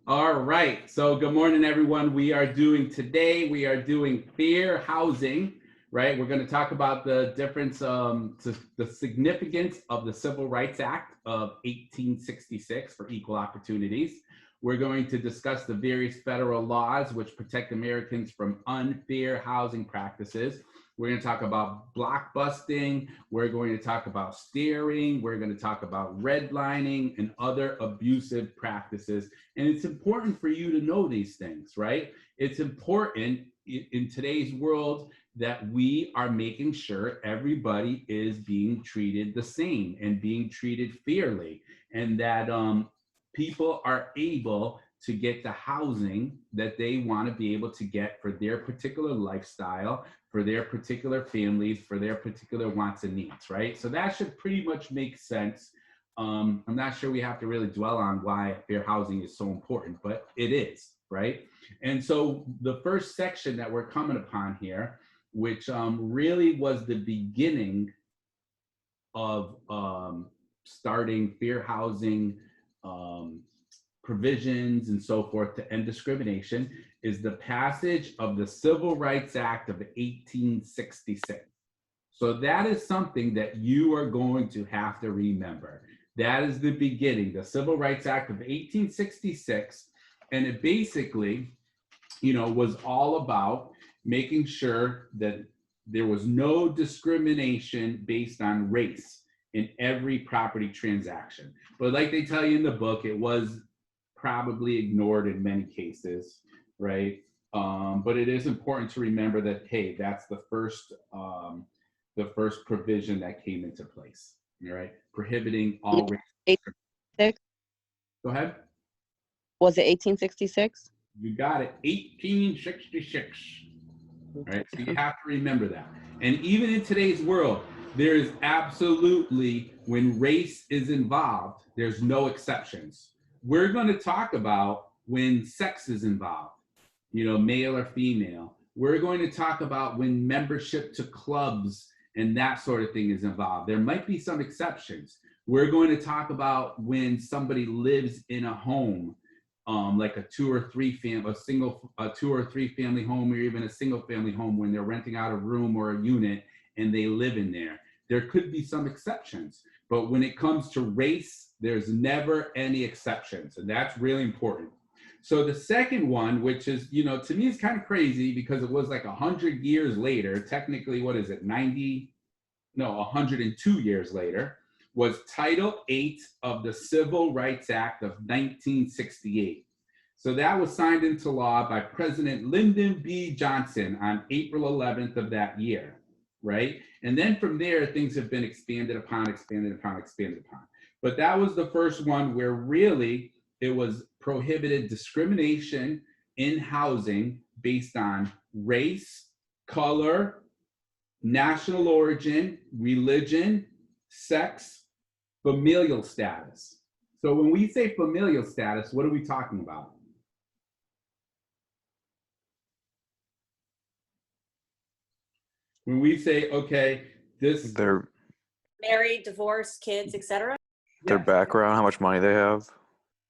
All right. So good morning, everyone. We are doing fair housing, right? We're going to talk about the difference, the significance of the Civil Rights Act of 1866 for equal opportunities. We're going to discuss the various federal laws which protect Americans from unfair housing practices. We're going to talk about block busting. We're going to talk about steering. We're going to talk about redlining and other abusive practices. And it's important for you to know these things, right? It's important in today's world that we are making sure everybody is being treated the same and being treated fairly, and that people are able to get the housing that they want to be able to get for their particular lifestyle, for their particular families, for their particular wants and needs, right? So that should pretty much make sense. I'm not sure we have to really dwell on why fair housing is so important, but it is, right? And so the first section that we're coming upon here, which really was the beginning of starting fair housing provisions and so forth to end discrimination, is the passage of the Civil Rights Act of 1866. So that is something that you are going to have to remember. That is the beginning, the Civil Rights Act of 1866. And it basically, was all about making sure that there was no discrimination based on race in every property transaction. But like they tell you in the book, it was probably ignored in many cases, right? But it is important to remember that, hey, that's the first provision that came into place, all right? Prohibiting all race. Go ahead. Was it 1866? You got it, 1866. All right, so you have to remember that. And even in today's world, there is absolutely, when race is involved, there's no exceptions. We're going to talk about when sex is involved, male or female. We're going to talk about when membership to clubs and that sort of thing is involved. There might be some exceptions. We're going to talk about when somebody lives in a home, like a 2 or 3 family home, or even a single family home, when they're renting out a room or a unit and they live in there. There could be some exceptions, but when it comes to race, there's never any exceptions, and that's really important. So the second one, which is, to me, is kind of crazy because it was like 100 years later, technically, 102 years later, was Title VIII of the Civil Rights Act of 1968. So that was signed into law by President Lyndon B. Johnson on April 11th of that year, right? And then from there, things have been expanded upon. But that was the first one where really it was prohibited discrimination in housing based on race, color, national origin, religion, sex, familial status. So when we say familial status, what are we talking about? When we say, okay, Their married, divorced, kids, etc. their background, how much money they have.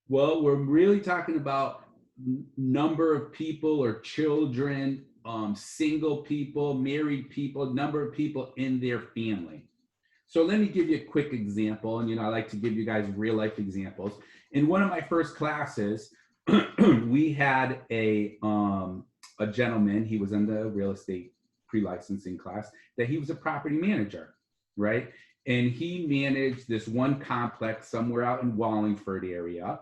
Well, we're really talking about number of people or children, single people, married people, number of people in their family. So let me give you a quick example. And, I like to give you guys real life examples. In one of my first classes, we had a gentleman, he was in the real estate pre-licensing class, that he was a property manager, right? And he managed this one complex somewhere out in Wallingford area.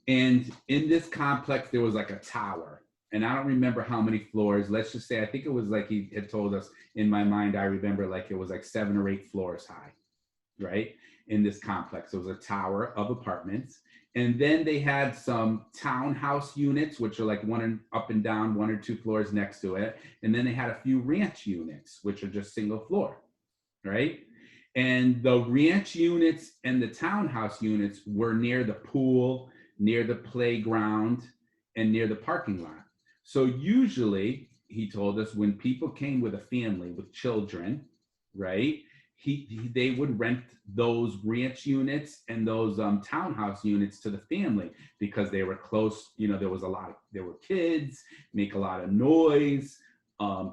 And in this complex, there was like a tower. And I don't remember how many floors. Let's just say, I think it was like he had told us, in my mind, I remember like it was like 7 or 8 floors high, right? In this complex, it was a tower of apartments. And then they had some townhouse units, which are like up and down 1 or 2 floors next to it. And then they had a few ranch units, which are just single floor, right? And the ranch units and the townhouse units were near the pool, near the playground, and near the parking lot. So usually, he told us, when people came with a family with children, right, they would rent those ranch units and those townhouse units to the family because they were close. There were kids, make a lot of noise,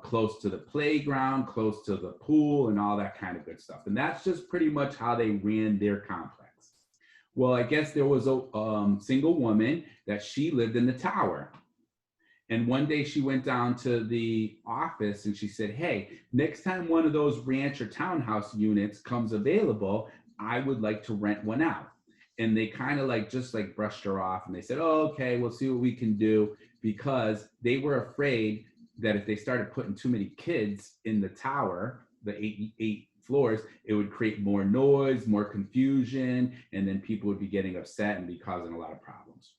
close to the playground, close to the pool, and all that kind of good stuff. And that's just pretty much how they ran their complex. Well, I guess there was a single woman that she lived in the tower. And one day she went down to the office and she said, hey, next time one of those ranch or townhouse units comes available, I would like to rent one out. And they kind of just brushed her off and they said, oh, okay, we'll see what we can do, because they were afraid that if they started putting too many kids in the tower, the eight floors, it would create more noise, more confusion, and then people would be getting upset and be causing a lot of problems.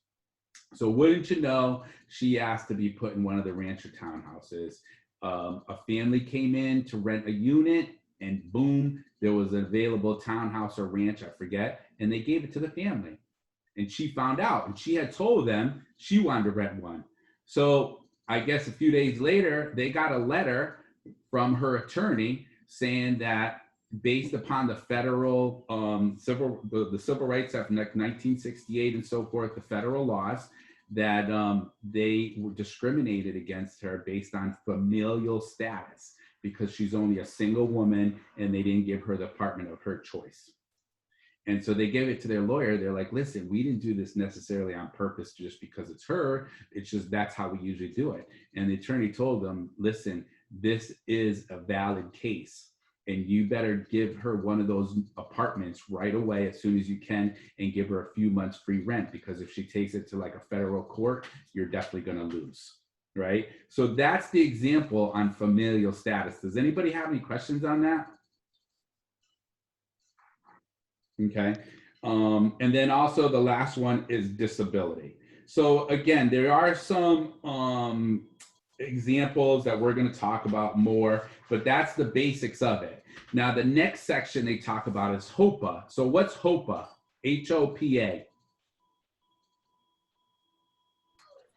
So wouldn't you know, she asked to be put in one of the rancher townhouses. A family came in to rent a unit, and boom, there was an available townhouse or ranch, I forget, and they gave it to the family. And she found out, and she had told them she wanted to rent one. So I guess a few days later, they got a letter from her attorney saying that based upon the federal the Civil Rights Act of 1968 and so forth, the federal laws, that they were discriminated against her based on familial status because she's only a single woman and they didn't give her the apartment of her choice. And so they gave it to their lawyer. They're like, listen, we didn't do this necessarily on purpose just because it's her. It's just that's how we usually do it. And the attorney told them, listen, this is a valid case. And you better give her one of those apartments right away as soon as you can and give her a few months free rent, because if she takes it to a federal court, you're definitely going to lose, right? So that's the example on familial status. Does anybody have any questions on that? Okay. And then also the last one is disability. So again, there are some examples that we're going to talk about more, but that's the basics of it. Now, the next section they talk about is HOPA. So what's HOPA? HOPA.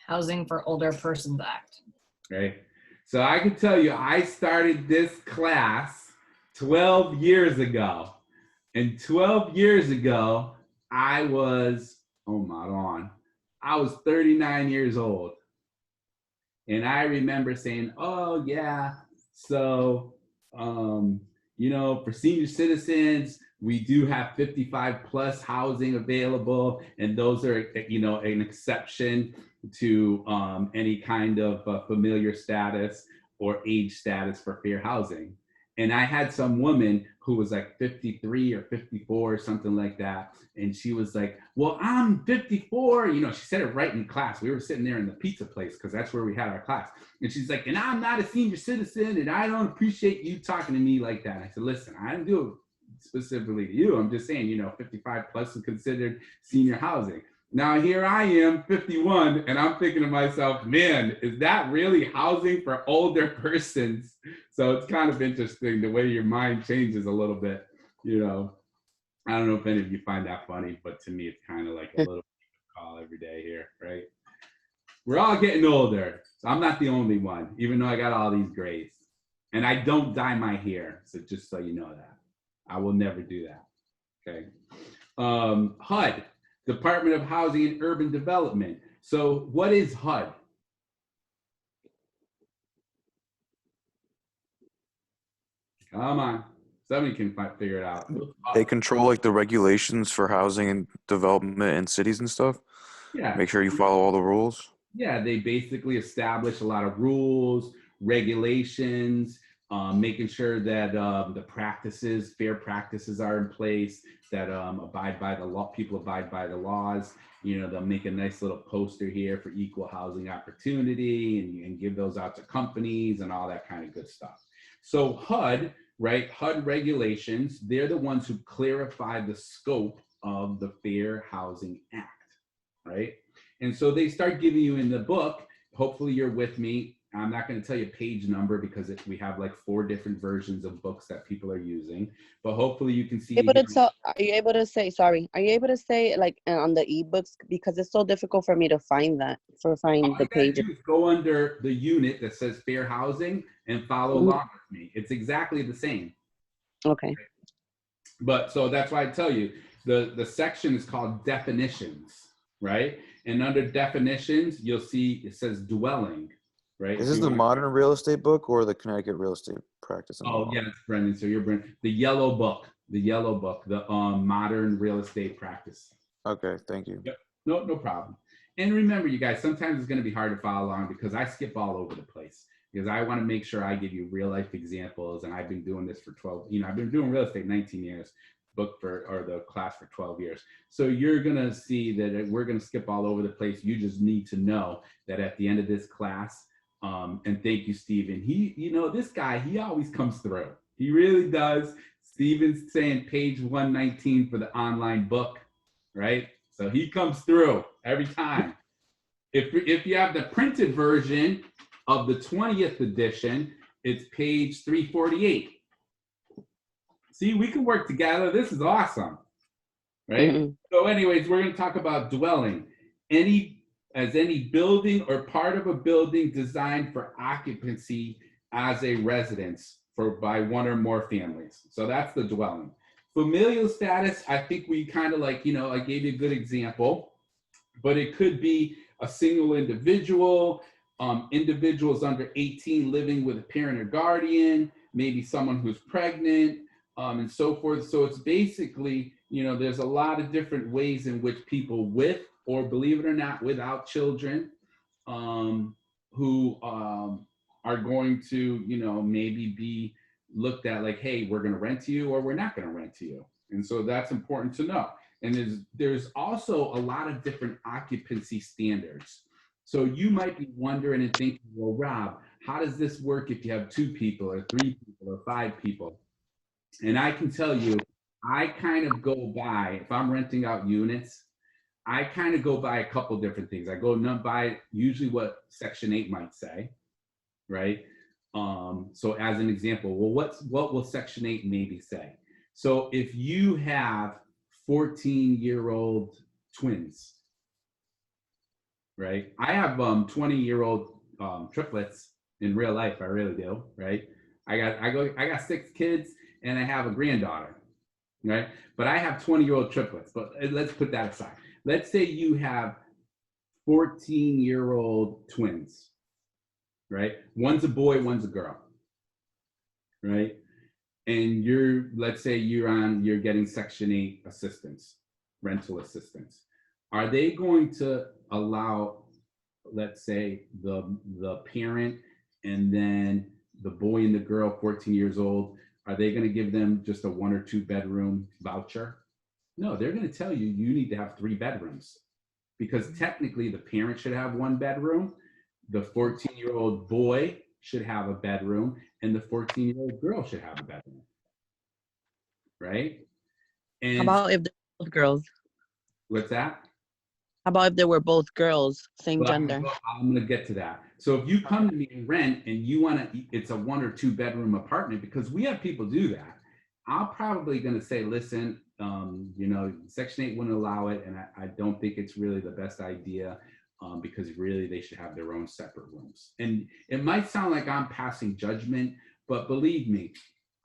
Housing for Older Persons Act. Right. So I can tell you, I started this class 12 years ago. And 12 years ago, I was, I was 39 years old. And I remember saying, oh yeah, so, for senior citizens, we do have 55 plus housing available. And those are, an exception to any kind of familiar status or age status for fair housing. And I had some woman who was 53 or 54 or something like that. And she was like, well, I'm 54. She said it right in class. We were sitting there in the pizza place because that's where we had our class. And she's like, and I'm not a senior citizen and I don't appreciate you talking to me like that. And I said, listen, I didn't do it specifically to you. I'm just saying, 55 plus is considered senior housing. Now here I am, 51, and I'm thinking to myself, man, is that really housing for older persons? So it's kind of interesting the way your mind changes a little bit, I don't know if any of you find that funny, but to me, it's kind of like a little call every day here, right? We're all getting older, so I'm not the only one, even though I got all these grays. And I don't dye my hair, so just so you know that. I will never do that, okay? HUD. Department of Housing and Urban Development. So what is HUD? Come on, somebody can figure it out. They control the regulations for housing and development in cities and stuff. Yeah. Make sure you follow all the rules. Yeah, they basically establish a lot of rules, regulations, making sure that the fair practices are in place, that abide by the law, people abide by the laws. They'll make a nice little poster here for equal housing opportunity and give those out to companies and all that kind of good stuff. So HUD, right? HUD regulations, they're the ones who clarify the scope of the Fair Housing Act, right? And so they start giving you in the book, hopefully you're with me. I'm not going to tell you page number because we have 4 different versions of books that people are using, but hopefully you can see. Are you able to say on the ebooks, because it's so difficult for me to find the pages. Go under the unit that says fair housing and follow along with me. It's exactly the same. Okay. But so that's why I tell you, the section is called definitions, right? And under definitions, you'll see it says dwelling, right? Is So this the modern real estate book or the Connecticut real estate practice and oh, law? yes, Brendan. So you're Brendan. The yellow book, the modern real estate practice. Okay, thank you. Yep. No problem. And remember, you guys, sometimes it's going to be hard to follow along because I skip all over the place because I want to make sure I give you real life examples. And I've been doing this for 12, I've been doing real estate 19 years, the class for 12 years. So you're going to see that we're going to skip all over the place. You just need to know that at the end of this class, and thank you, Stephen. This guy, he always comes through. He really does. Stephen's saying page 119 for the online book, right? So he comes through every time. If you have the printed version of the 20th edition, it's page 348. See, we can work together. This is awesome, right? Mhm. So anyways, we're going to talk about dwelling. Any building or part of a building designed for occupancy as a residence by one or more families. So that's the dwelling. Familial status, I think we kind of I gave you a good example, but it could be a single individual, individuals under 18 living with a parent or guardian, maybe someone who's pregnant, and so forth. So it's basically, there's a lot of different ways in which people with, or believe it or not, without children, who are going to, maybe be looked at like, hey, we're going to rent to you or we're not going to rent to you. And so that's important to know. And there's also a lot of different occupancy standards. So you might be wondering and thinking, well, Rob, how does this work if you have 2 people or 3 people or 5 people? And I can tell you, I kind of go by, if I'm renting out units, I kind of go by a couple different things. I go by usually what Section 8 might say, right? So as an example, well, what will Section 8 maybe say? So if you have 14-year-old twins, right? I have 20-year-old triplets in real life. I really do, right? I got 6 kids and I have a granddaughter, right? But I have 20-year-old triplets. But let's put that aside. Let's say you have 14-year-old twins, right? One's a boy, one's a girl, right? And let's say you're getting Section 8 assistance, rental assistance. Are they going to allow, let's say, the parent and then the boy and the girl, 14 years old, are they going to give them just a 1 or 2 bedroom voucher? No, they're going to tell you, you need to have 3 bedrooms because technically the parent should have 1 bedroom, the 14-year-old boy should have a bedroom, and the 14-year-old girl should have a bedroom, right? And How about if they're both girls? what's that? How about if they were both girls, same Well, gender? I'm going to get to that. So if you come to me and rent and you want to, it's a 1 or 2 bedroom apartment, because we have people do that. I'm probably going to say, listen, Section 8 wouldn't allow it. And I don't think it's really the best idea because really they should have their own separate rooms. And it might sound like I'm passing judgment, but believe me,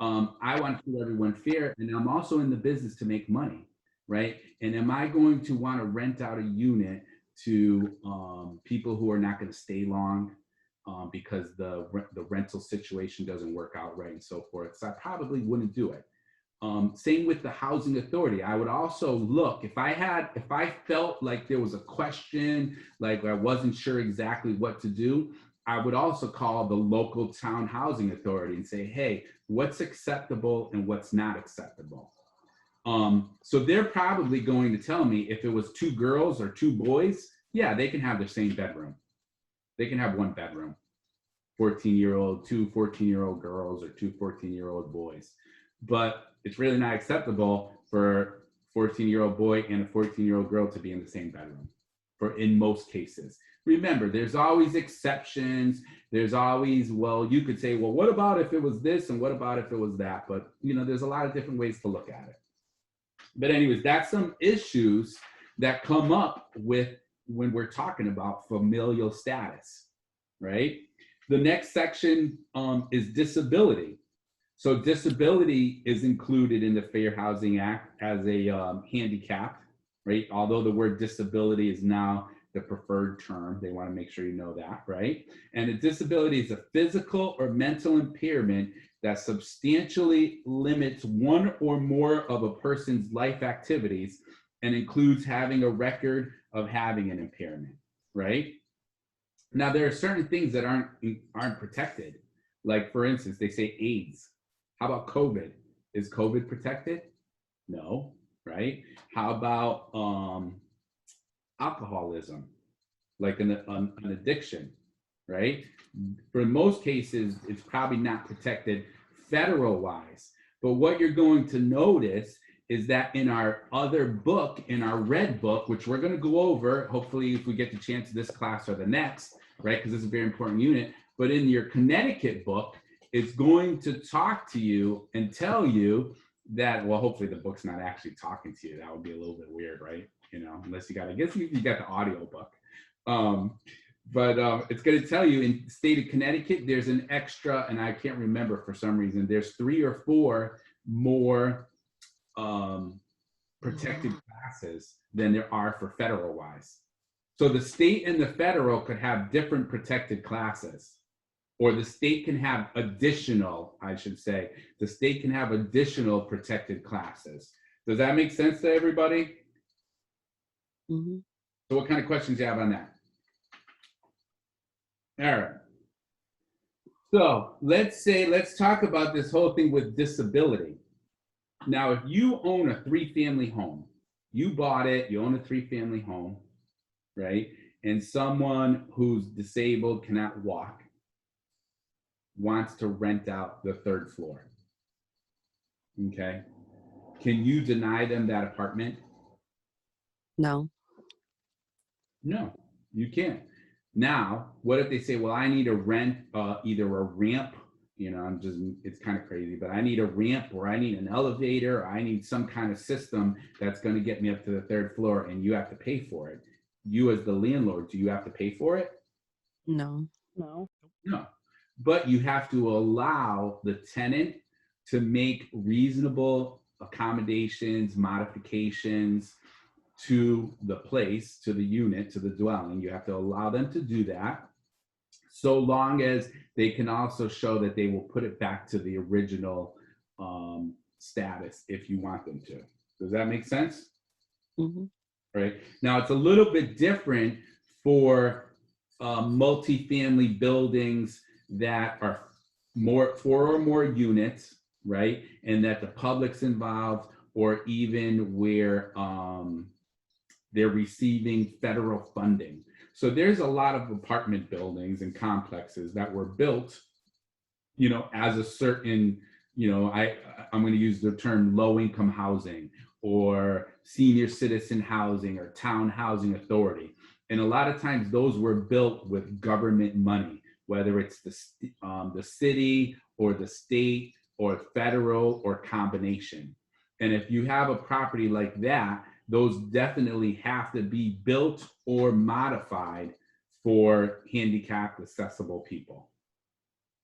I want to keep everyone fair. And I'm also in the business to make money, right? And am I going to want to rent out a unit to people who are not going to stay long because the rental situation doesn't work out right and so forth? So I probably wouldn't do it. Same with the housing authority. I would also look, if I felt like there was a question, like I wasn't sure exactly what to do, I would also call the local town housing authority and say, hey, what's acceptable and what's not acceptable? So they're probably going to tell me if it was 2 girls or 2 boys, yeah, they can have the same bedroom. They can have 1 bedroom, 2 14-year-old girls or 2 14-year-old boys. But it's really not acceptable for a 14-year-old boy and a 14-year-old girl to be in the same bedroom in most cases. Remember, there's always exceptions. There's always, well, you could say, well, what about if it was this and what about if it was that? But, there's a lot of different ways to look at it. But anyways, that's some issues that come up with when we're talking about familial status, right? The next section is disability. So disability is included in the Fair Housing Act as a handicapped, right? Although the word disability is now the preferred term, they want to make sure you know that, right? And a disability is a physical or mental impairment that substantially limits one or more of a person's life activities and includes having a record of having an impairment, right? Now, there are certain things that aren't protected. Like, for instance, they say AIDS. How about COVID? Is COVID protected? No, right? How about alcoholism, like an addiction, right? For most cases, it's probably not protected federal wise. But what you're going to notice is that in our other book, in our red book, which we're going to go over, hopefully if we get the chance this class or the next, right? Because this is a very important unit. But in your Connecticut book, it's going to talk to you and tell you that, well, hopefully the book's not actually talking to you. That would be a little bit weird, right? You know, unless you got, I guess you got the audio book. But it's going to tell you in the state of Connecticut, there's an extra, and I can't remember for some reason, there's 3 or 4 more protected classes than there are for federal wise. So the state and the federal could have different protected classes, or the state can have additional, I should say, the state can have additional protected classes. Does that make sense to everybody? Mm-hmm. So what kind of questions do you have on that? All right. So let's talk about this whole thing with disability. Now, if you own a 3-family home, you bought it, you own a 3-family home, right? And someone who's disabled, cannot walk, wants to rent out the 3rd floor. Okay. Can you deny them that apartment? No. No, you can't. Now, what if they say, well, I need to rent either a ramp, you know, it's kind of crazy, but I need a ramp, or I need an elevator, or I need some kind of system that's going to get me up to the 3rd floor, and you have to pay for it. You as the landlord, do you have to pay for it? No. No. No, but you have to allow the tenant to make reasonable accommodations, modifications to the place, to the unit, to the dwelling. You have to allow them to do that, so long as they can also show that they will put it back to the original status if you want them to. Does that make sense? Mm-hmm. Right. Now, it's a little bit different for multifamily buildings that are 4 or more units, right? And that the public's involved, or even where they're receiving federal funding. So there's a lot of apartment buildings and complexes that were built, you know, as a certain, you know, I'm going to use the term low-income housing, or senior citizen housing, or town housing authority. And a lot of times those were built with government money, whether it's the city or the state or federal or combination. And if you have a property like that, those definitely have to be built or modified for handicapped accessible people,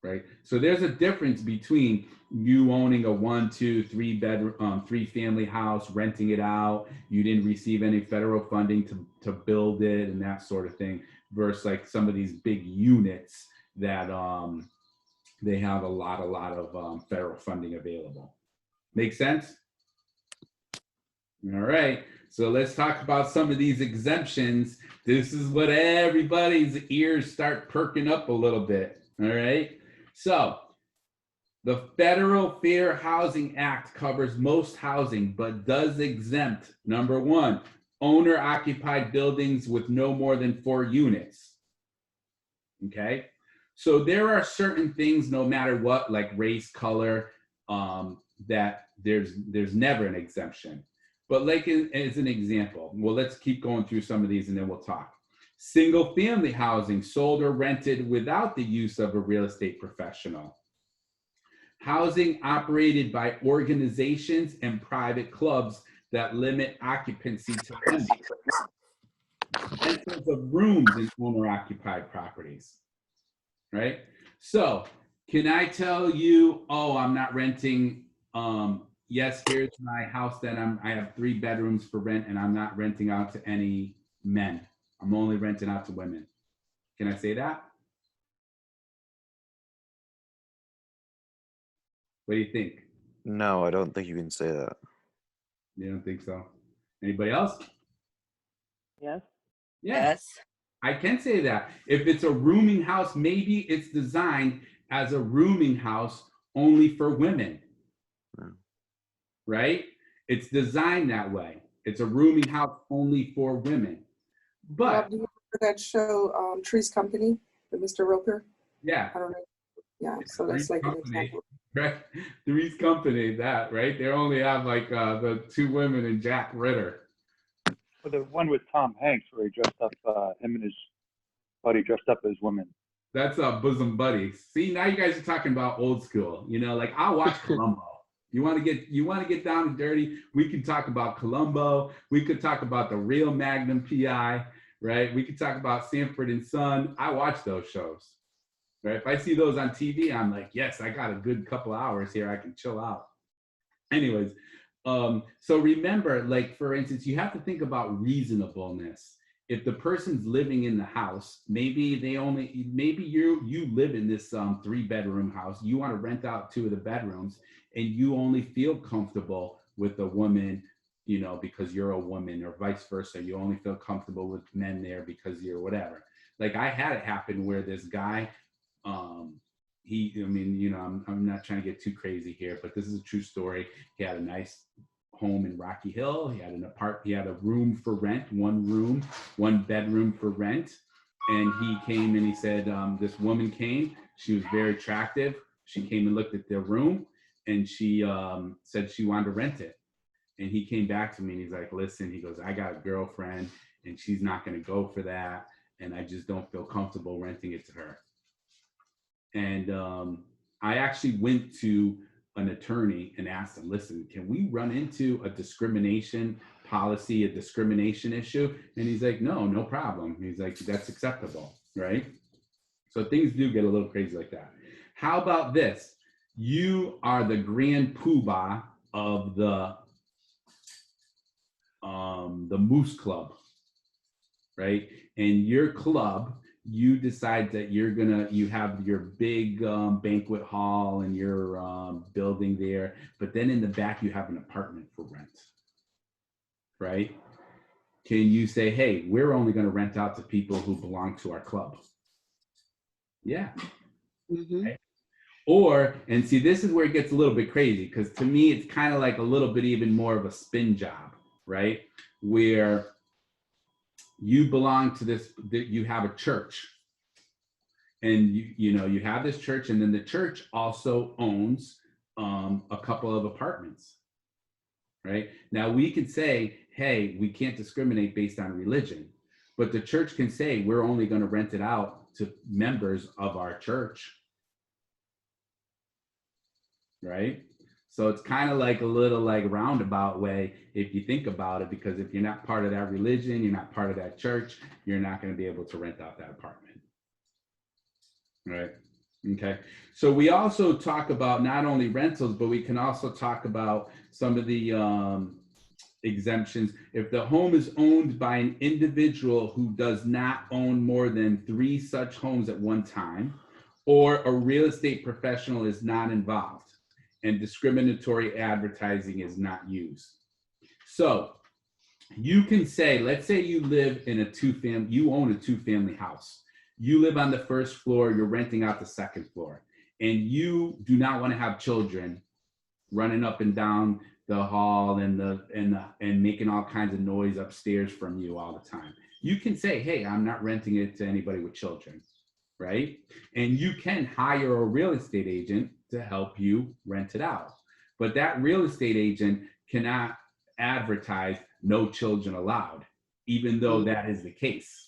right? So there's a difference between you owning a 1, 2, 3 bedroom, 3-family house, renting it out, you didn't receive any federal funding to build it and that sort of thing, versus like some of these big units that they have a lot of federal funding available. Make sense? All right, so let's talk about some of these exemptions. This is what everybody's ears start perking up a little bit. All right, so the Federal Fair Housing Act covers most housing, but does exempt, number 1, owner-occupied buildings with no more than 4 units. Okay, so there are certain things, no matter what, like race, color, that there's never an exemption. But like as an example, well, let's keep going through some of these and then we'll talk. Single family housing sold or rented without the use of a real estate professional. Housing operated by organizations and private clubs that limit occupancy to rentals of rooms in owner-occupied properties, right? So Can I tell you, oh, I'm not renting, yes, here's my house that I have 3 bedrooms for rent and I'm not renting out to any men. I'm only renting out to women. Can I say that? What do you think? No, I don't think you can say that. You don't think so? Anybody else? Yes. Yeah, Yes. I can say that. If it's a rooming house, maybe it's designed as a rooming house only for women. Hmm. Right? It's designed that way. It's a rooming house only for women. But Rob, do you remember that show, Three's Company, with Mr. Roper? yeah, I don't know. Yeah, so Three's that's like an Company, example. right? Three's Company, that, right? They only have like the 2 women and Jack Ritter. Well, the one with Tom Hanks where he dressed up, him and his buddy dressed up as women. That's Bosom Buddies. See, now you guys are talking about old school. You know, like I'll watch Columbo. You want to get down and dirty? We can talk about Columbo. We could talk about the real Magnum PI, right? We could talk about Sanford and Son. I watch those shows, right? If I see those on TV, I'm like, yes, I got a good couple hours here. I can chill out. Anyways, so remember, like for instance, you have to think about reasonableness. If the person's living in the house, maybe you live in this 3-bedroom house, you want to rent out 2 of the bedrooms, and you only feel comfortable with a woman, you know, because you're a woman, or vice versa. You only feel comfortable with men there because you're whatever. Like I had it happen where this guy, I'm not trying to get too crazy here, but this is a true story. He had a nice home in Rocky Hill. He had a room for rent, 1 room, 1 bedroom for rent. And he came and he said, this woman came, she was very attractive. She came and looked at their room and she said she wanted to rent it. And he came back to me and he's like, listen, he goes, I got a girlfriend and she's not going to go for that. And I just don't feel comfortable renting it to her. And I actually went to an attorney and asked him, listen, can we run into a discrimination policy, a discrimination issue? And he's like, no problem. He's like, that's acceptable, right? So things do get a little crazy like that. How about this? You are the grand poobah of the Moose Club, right? And your club, you decide that you have your big banquet hall and your building there, but then in the back you have an apartment for rent, right? Can you say, hey, we're only going to rent out to people who belong to our club? Yeah. Mm-hmm. Right? Or, and see, this is where it gets a little bit crazy, because to me, it's kind of like a little bit even more of a spin job, right? Where you belong to this, you have a church, and you have this church, and then the church also owns a couple of apartments, right? Now we could say, hey, we can't discriminate based on religion, but the church can say we're only going to rent it out to members of our church, right? So it's kind of like a little like roundabout way if you think about it, because if you're not part of that religion, you're not part of that church, you're not going to be able to rent out that apartment, right? Okay. So we also talk about not only rentals, but we can also talk about some of the exemptions. If the home is owned by an individual who does not own more than 3 such homes at one time, or a real estate professional is not involved, and discriminatory advertising is not used. So you can say, let's say you live in you own a 2-family house. You live on the 1st floor, you're renting out the 2nd floor, and you do not want to have children running up and down the hall and making all kinds of noise upstairs from you all the time. You can say, hey, I'm not renting it to anybody with children, right? And you can hire a real estate agent to help you rent it out. But that real estate agent cannot advertise no children allowed, even though that is the case.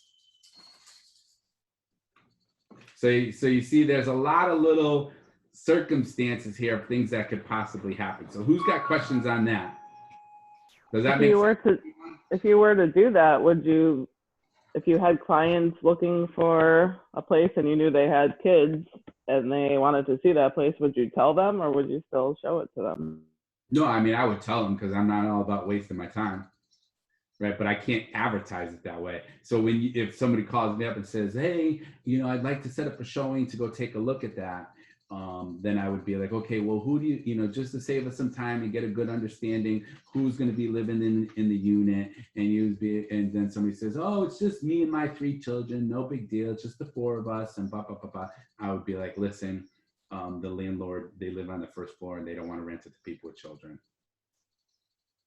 So you see, there's a lot of little circumstances here of things that could possibly happen. So who's got questions on that? Does that make sense? If you were to do that, if you had clients looking for a place and you knew they had kids, and they wanted to see that place, would you tell them or would you still show it to them? No, I mean, I would tell them because I'm not all about wasting my time. Right, but I can't advertise it that way. So if somebody calls me up and says, "Hey, I'd like to set up a showing to go take a look at that," then I would be like, "Okay, well, who do you, just to save us some time and get a good understanding, who's going to be living in the unit?" And then somebody says, "Oh, it's just me and my 3 children, no big deal, it's just the 4 of us," and blah blah blah blah. I would be like, "Listen, the landlord, they live on the first floor and they don't want to rent it to people with children.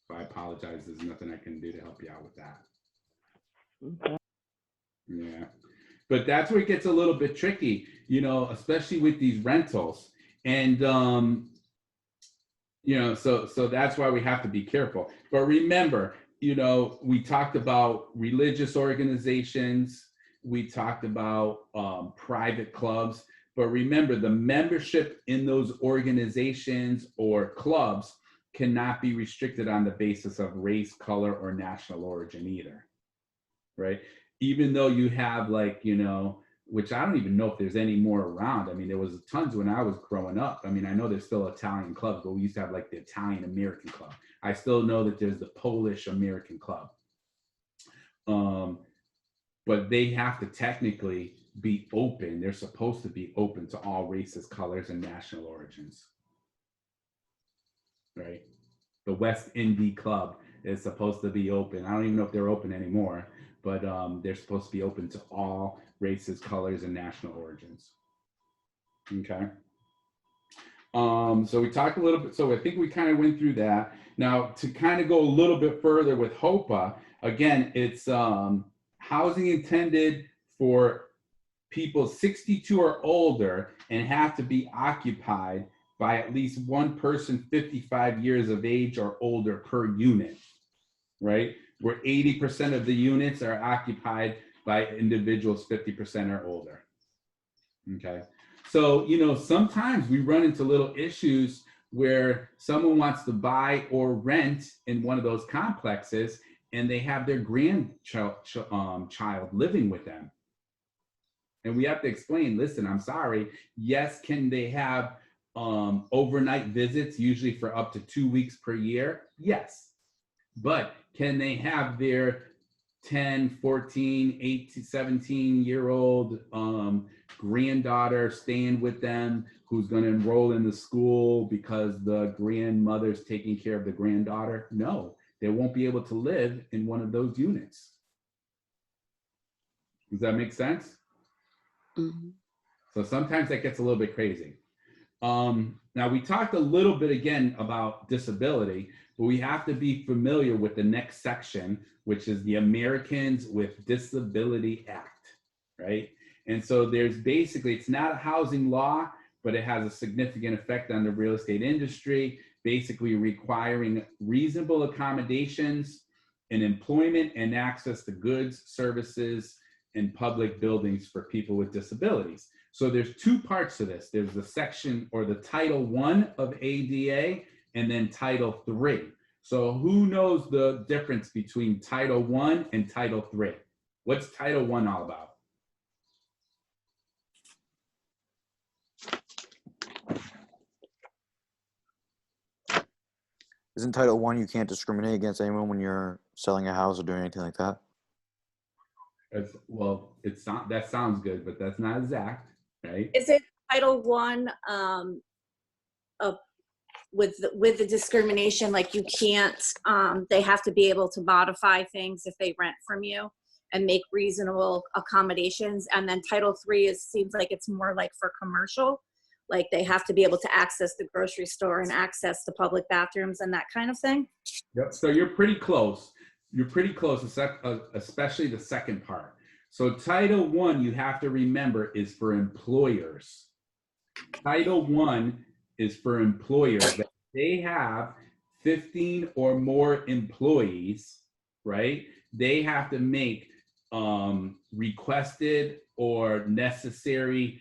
I apologize. There's nothing I can do to help you out with that." Okay. Yeah. But that's where it gets a little bit tricky, especially with these rentals. And, so that's why we have to be careful. But remember, we talked about religious organizations. We talked about private clubs. But remember, the membership in those organizations or clubs cannot be restricted on the basis of race, color, or national origin either, right? Even though you have which I don't even know if there's any more around. I mean, there was tons when I was growing up. I mean, I know there's still Italian clubs, but we used to have the Italian American club. I still know that there's the Polish American club. But they have to technically be open. They're supposed to be open to all races, colors, and national origins. Right? The West Indy Club is supposed to be open. I don't even know if they're open anymore, but they're supposed to be open to all races, colors, and national origins. Okay. So we talked a little bit. So I think we kind of went through that. Now to kind of go a little bit further with HOPA, again, it's housing intended for people 62 or older and have to be occupied by at least one person 55 years of age or older per unit, right? Where 80% of the units are occupied by individuals 50% or older, okay? So, sometimes we run into little issues where someone wants to buy or rent in one of those complexes and they have their grandchild child living with them. And we have to explain, listen, I'm sorry, yes, can they have overnight visits, usually for up to 2 weeks per year? Yes. But can they have their 10, 14, 18, 17-year-old granddaughter staying with them who's going to enroll in the school because the grandmother's taking care of the granddaughter? No, they won't be able to live in one of those units. Does that make sense? Mm-hmm. So sometimes that gets a little bit crazy. Now we talked a little bit again about disability, but we have to be familiar with the next section, which is the Americans with Disability Act, right? And so there's basically, it's not a housing law, but it has a significant effect on the real estate industry, basically requiring reasonable accommodations in employment and access to goods, services, and public buildings for people with disabilities. So there's 2 parts to this. There's the section or the Title I of ADA and then Title III. So who knows the difference between Title I and Title III? What's Title I all about? Isn't Title I you can't discriminate against anyone when you're selling a house or doing anything like that? Well, it's not, that sounds good, but that's not exact, right? Is it Title I with the discrimination, like you can't, they have to be able to modify things if they rent from you and make reasonable accommodations? And then Title III seems like it's more like for commercial, like they have to be able to access the grocery store and access the public bathrooms and that kind of thing? Yep. So you're pretty close. You're pretty close, especially the second part. So Title I, you have to remember, is for employers. Title I is for employers that they have 15 or more employees, right? They have to make requested or necessary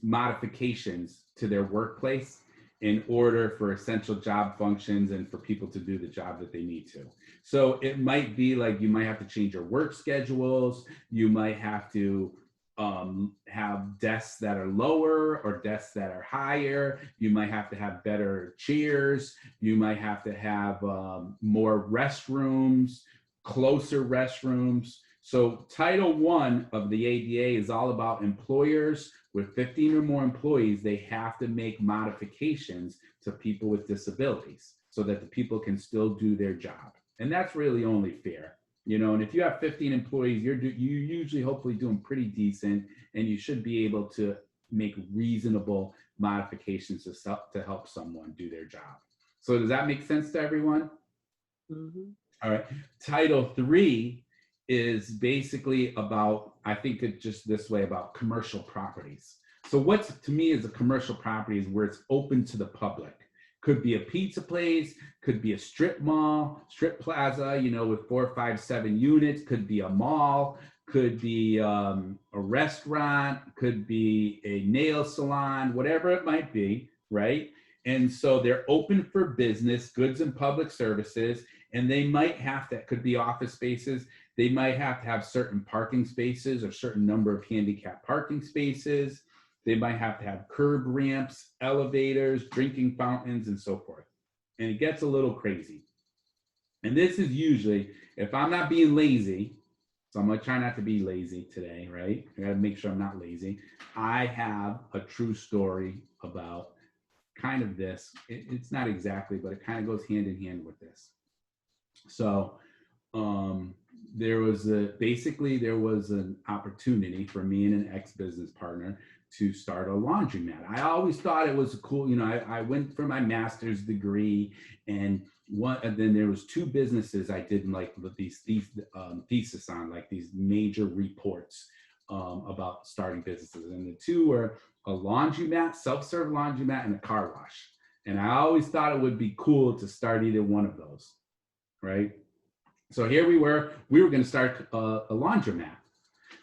modifications to their workplace in order for essential job functions and for people to do the job that they need to. So it might be like you might have to change your work schedules. You might have to have desks that are lower or desks that are higher. You might have to have better chairs. You might have to have more restrooms, closer restrooms. So Title I of the ADA is all about employers with 15 or more employees. They have to make modifications to people with disabilities so that the people can still do their job. And that's really only fair. You know, and if you have 15 employees, you're usually hopefully doing pretty decent, and you should be able to make reasonable modifications to help someone do their job. So does that make sense to everyone? Mhm. All right. Title III is basically about, I think it's just this way, about commercial properties. So what to me is a commercial property is where it's open to the public. Could be a pizza place, could be a strip mall, strip plaza, you know, with 4, 5, 7 units, could be a mall, could be a restaurant, could be a nail salon, whatever it might be, right? And so they're open for business, goods and public services, and they might have to, could be office spaces, they might have to have certain parking spaces or certain number of handicap parking spaces. They might have to have curb ramps, elevators, drinking fountains, and so forth. And it gets a little crazy. And this is usually, if I'm not being lazy, so I'm gonna try not to be lazy today, right? I gotta make sure I'm not lazy. I have a true story about kind of this. It's not exactly, but it kind of goes hand in hand with this. So there was an opportunity for me and an ex-business partner to start a laundromat. I always thought it was cool. You know, I went for my master's degree, and then there was 2 businesses I did like these thesis on, like these major reports about starting businesses. And the 2 were a laundromat, self-serve laundromat, and a car wash. And I always thought it would be cool to start either one of those, right? So here we were going to start a laundromat.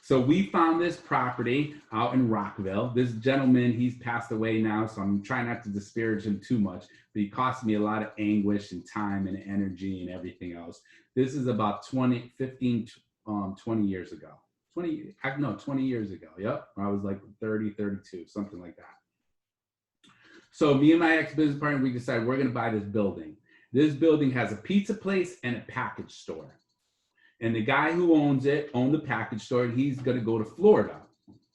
So we found this property out in Rockville. This gentleman, he's passed away now, so I'm trying not to disparage him too much, but he cost me a lot of anguish and time and energy and everything else. This is about 20 years ago. 20 years ago, yep. I was like 30, 32, something like that. So me and my ex-business partner, we decided we're gonna buy this building. This building has a pizza place and a package store. And the guy who owned the package store, and he's going to go to Florida,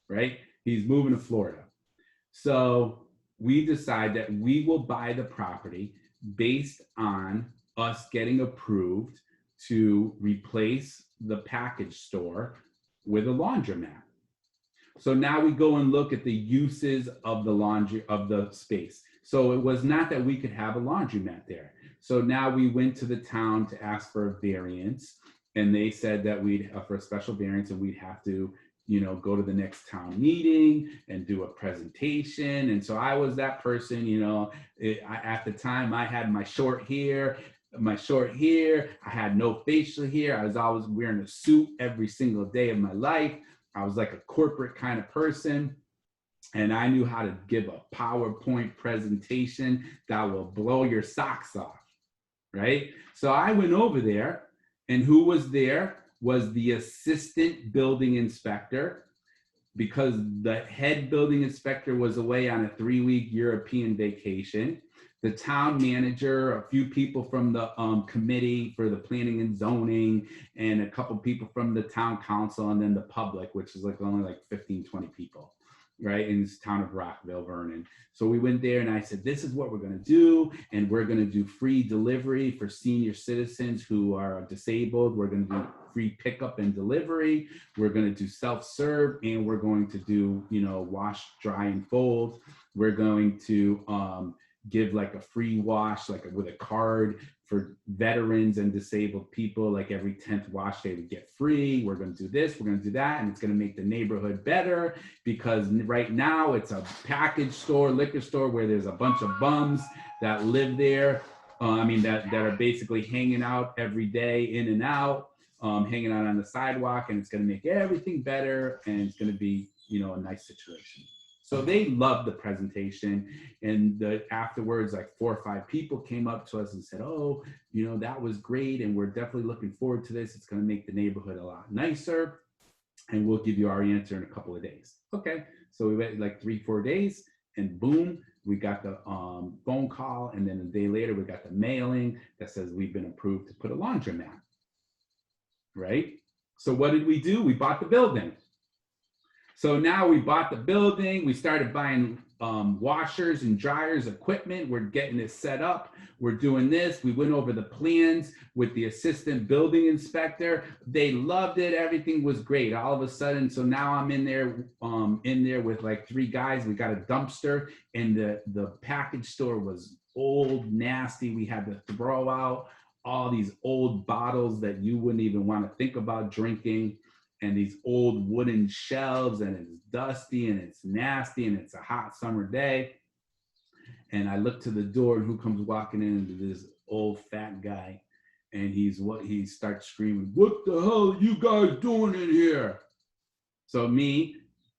right? He's moving to Florida. So we decide that we will buy the property based on us getting approved to replace the package store with a laundromat. So now we go and look at the uses of the space. So it was not that we could have a laundromat there. So now we went to the town to ask for a variance. And they said that we'd for a special variance, and we'd have to, you know, go to the next town meeting and do a presentation. And so I was that person, you know. At the time, I had my short hair. I had no facial hair. I was always wearing a suit every single day of my life. I was like a corporate kind of person. And I knew how to give a PowerPoint presentation that will blow your socks off, right? So I went over there. And who was there was the assistant building inspector, because the head building inspector was away on a 3-week European vacation. The town manager, a few people from the committee for the planning and zoning, and a couple people from the town council, and then the public, which is like only like 15, 20 people, right, in this town of Rockville, Vernon. So we went there and I said, this is what we're gonna do. And we're gonna do free delivery for senior citizens who are disabled. We're gonna do free pickup and delivery. We're gonna do self-serve, and we're going to do, you know, wash, dry, and fold. We're going to give like a free wash, like with a card for veterans and disabled people. Like every 10th wash they would get free. We're going to do this, we're going to do that, and it's going to make the neighborhood better, because right now it's a package store, liquor store, where there's a bunch of bums that live there. That are basically hanging out every day, in and out, hanging out on the sidewalk, and it's going to make everything better, and it's going to be, you know, a nice situation. So they loved the presentation, and afterwards, like 4 or 5 people came up to us and said, oh, you know, that was great, and we're definitely looking forward to this. It's going to make the neighborhood a lot nicer. and we'll give you our answer in a couple of days. Okay, so we waited like 3-4 days, and boom, we got the phone call, and then a day later we got the mailing that says we've been approved to put a laundromat, right? So what did we do? We bought the building. So now we bought the building, we started buying washers and dryers, equipment, we're getting it set up, we're doing this, we went over the plans with the assistant building inspector, they loved it, everything was great. All of a sudden, so now I'm in there with like 3 guys, we got a dumpster, and the package store was old, nasty, we had to throw out all these old bottles that you wouldn't even want to think about drinking, and these old wooden shelves, and it's dusty and it's nasty and it's a hot summer day. And I look to the door, and who comes walking in? Into this old fat guy, and he starts screaming, "What the hell are you guys doing in here?" So me,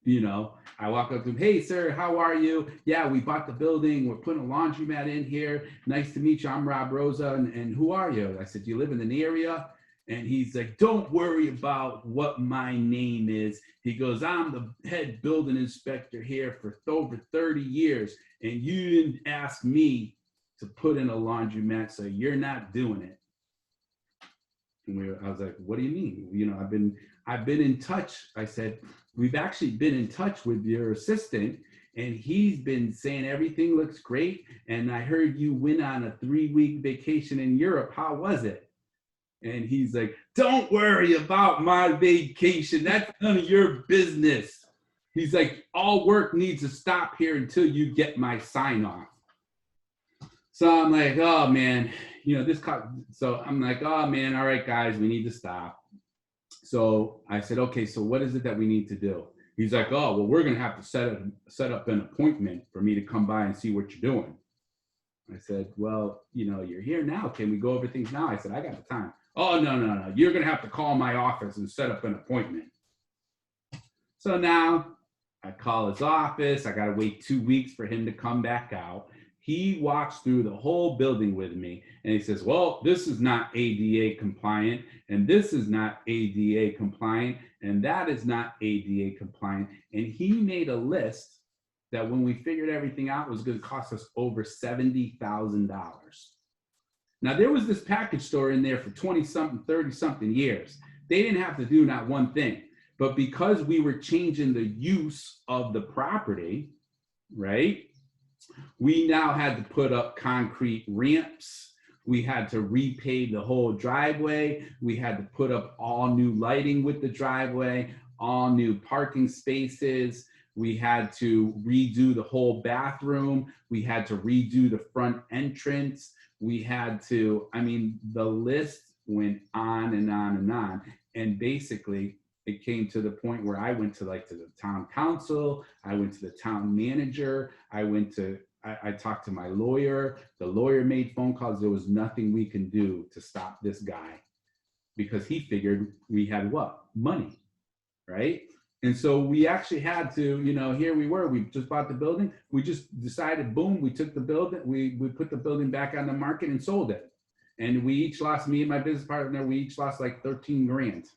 I walk up to him, "Hey sir, how are you? Yeah, we bought the building, we're putting a laundromat in here. Nice to meet you, I'm Rob Rosa, and who are you?" I said, "Do you live in the area?" And he's like, "Don't worry about what my name is." He goes, "I'm the head building inspector here for over 30 years, and you didn't ask me to put in a laundromat, so you're not doing it." And I was like, "What do you mean? I've been in touch." I said, "We've actually been in touch with your assistant, and he's been saying everything looks great. And I heard you went on a 3-week vacation in Europe. How was it?" And he's like, "Don't worry about my vacation. That's none of your business." He's like, "All work needs to stop here until you get my sign off." So I'm like, "Oh man, so I'm like, "Oh man, all right guys, we need to stop." So I said, "Okay, so what is it that we need to do?" He's like, "Oh, well, we're gonna have to set up an appointment for me to come by and see what you're doing." I said, "Well, you're here now. Can we go over things now?" I said, "I got the time." "Oh, no. You're going to have to call my office and set up an appointment." So now I call his office. I got to wait 2 weeks for him to come back out. He walks through the whole building with me, and he says, "Well, this is not ADA compliant, and this is not ADA compliant, and that is not ADA compliant." And he made a list that when we figured everything out was going to cost us over $70,000. Now, there was this package store in there for 20-something, 30-something years. They didn't have to do not one thing. But because we were changing the use of the property, right, we now had to put up concrete ramps. We had to repave the whole driveway. We had to put up all new lighting with the driveway, all new parking spaces. We had to redo the whole bathroom. We had to redo the front entrance. We had to, the list went on and on and on. And basically, it came to the point where I went to the town council, I went to the town manager, I talked to my lawyer. The lawyer made phone calls. There was nothing we can do to stop this guy because he figured we had what? Money, right? And so we actually had to, here we were, we just bought the building. We just decided, boom, we took the building, we put the building back on the market and sold it. And we each lost, me and my business partner, we each lost like 13 grand,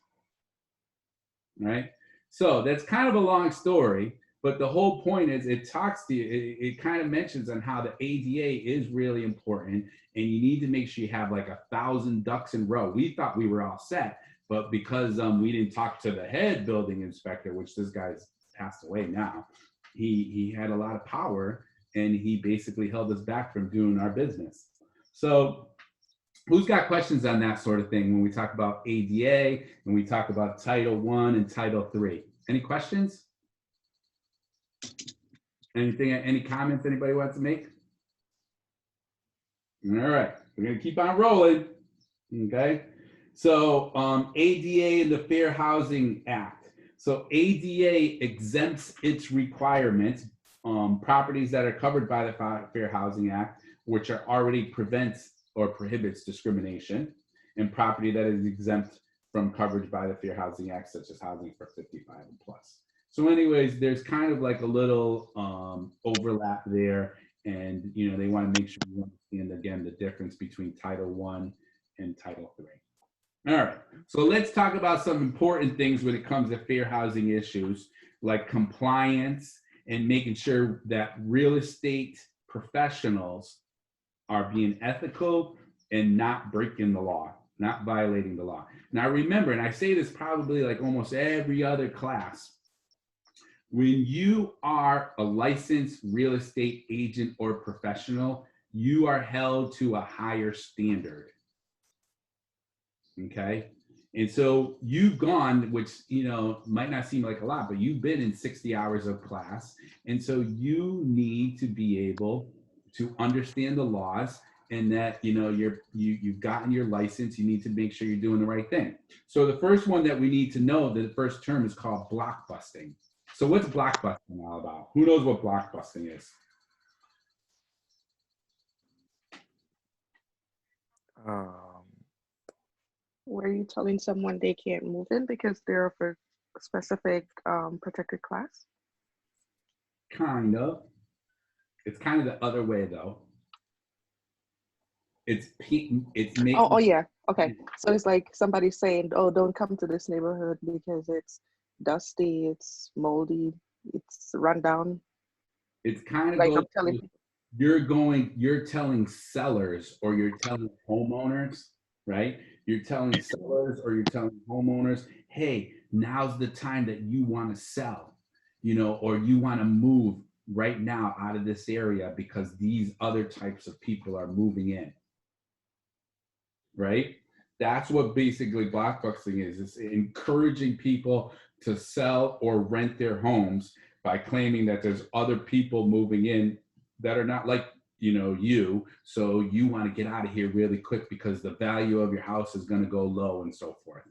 right? So that's kind of a long story, but the whole point is it talks to you, it kind of mentions on how the ADA is really important, and you need to make sure you have like 1,000 ducks in a row. We thought we were all set. But because we didn't talk to the head building inspector, which this guy's passed away now, he had a lot of power, and he basically held us back from doing our business. So who's got questions on that sort of thing when we talk about ADA, when we talk about Title I and Title III? Any questions? Anything, any comments anybody wants to make? All right, we're gonna keep on rolling, okay? So ADA and the Fair Housing Act. So ADA exempts its requirements, properties that are covered by the Fair Housing Act, which are already prevents or prohibits discrimination, and property that is exempt from coverage by the Fair Housing Act, such as housing for 55 and plus. So anyways, there's kind of like a little overlap there, and they want to make sure you understand again the difference between Title I and Title III. All right. So let's talk about some important things when it comes to fair housing issues, like compliance and making sure that real estate professionals are being ethical and not breaking the law, not violating the law. Now remember, and I say this probably like almost every other class, when you are a licensed real estate agent or professional, you are held to a higher standard. Okay. And so you've gone, which, might not seem like a lot, but you've been in 60 hours of class. And so you need to be able to understand the laws, and that, you've gotten your license. You need to make sure you're doing the right thing. So the first one that we need to know, the first term is called blockbusting. So what's blockbusting all about? Who knows what blockbusting is? Were you telling someone they can't move in because they're of a specific protected class? Kind of. It's kind of the other way though. It's making. Oh, yeah. Okay. So it's like somebody saying, "Oh, don't come to this neighborhood because it's dusty, it's moldy, it's run down." It's kind of Like I'm telling people. You're telling sellers, or you're telling homeowners, right? You're telling sellers or you're telling homeowners, hey, now's the time that you want to sell, or you want to move right now out of this area because these other types of people are moving in, right? That's what basically blockbusting is. It's encouraging people to sell or rent their homes by claiming that there's other people moving in that are not like you, so you want to get out of here really quick because the value of your house is going to go low and so forth,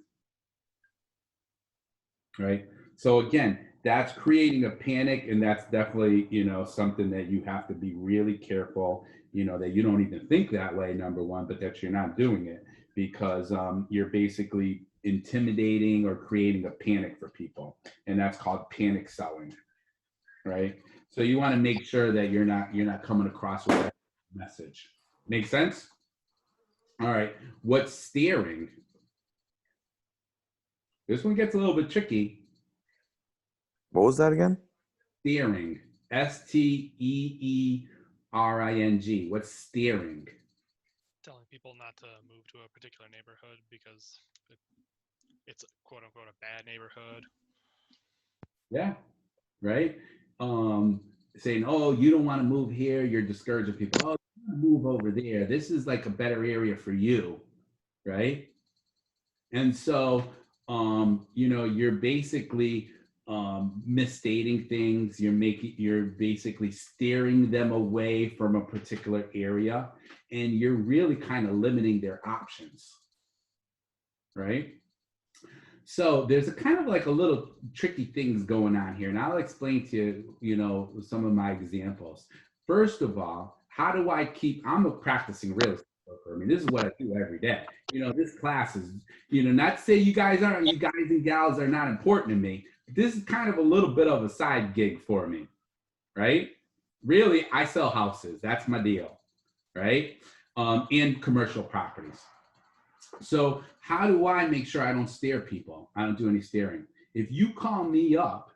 right? So again, that's creating a panic, and that's definitely something that you have to be really careful, that you don't even think that way, number one, but that you're not doing it because you're basically intimidating or creating a panic for people, and that's called panic selling, right? So you want to make sure that you're not coming across with that message. Make sense? All right. What's steering? This one gets a little bit tricky. What was that again? Steering. STEERING. What's steering? Telling people not to move to a particular neighborhood because it's quote unquote a bad neighborhood. Yeah. Right. Saying, oh, you don't want to move here, you're discouraging people. Oh, move over there. This is like a better area for you, right? And so, you're basically misstating things. You're basically steering them away from a particular area, and you're really kind of limiting their options, right? So there's a kind of like a little tricky things going on here, and I'll explain to you, some of my examples. First of all, how do I I'm a practicing real estate broker. I mean, this is what I do every day. This class is, not to say you guys and gals are not important to me. This is kind of a little bit of a side gig for me, right? Really, I sell houses. That's my deal, right? And commercial properties. So how do I make sure I don't stare people? I don't do any staring. If you call me up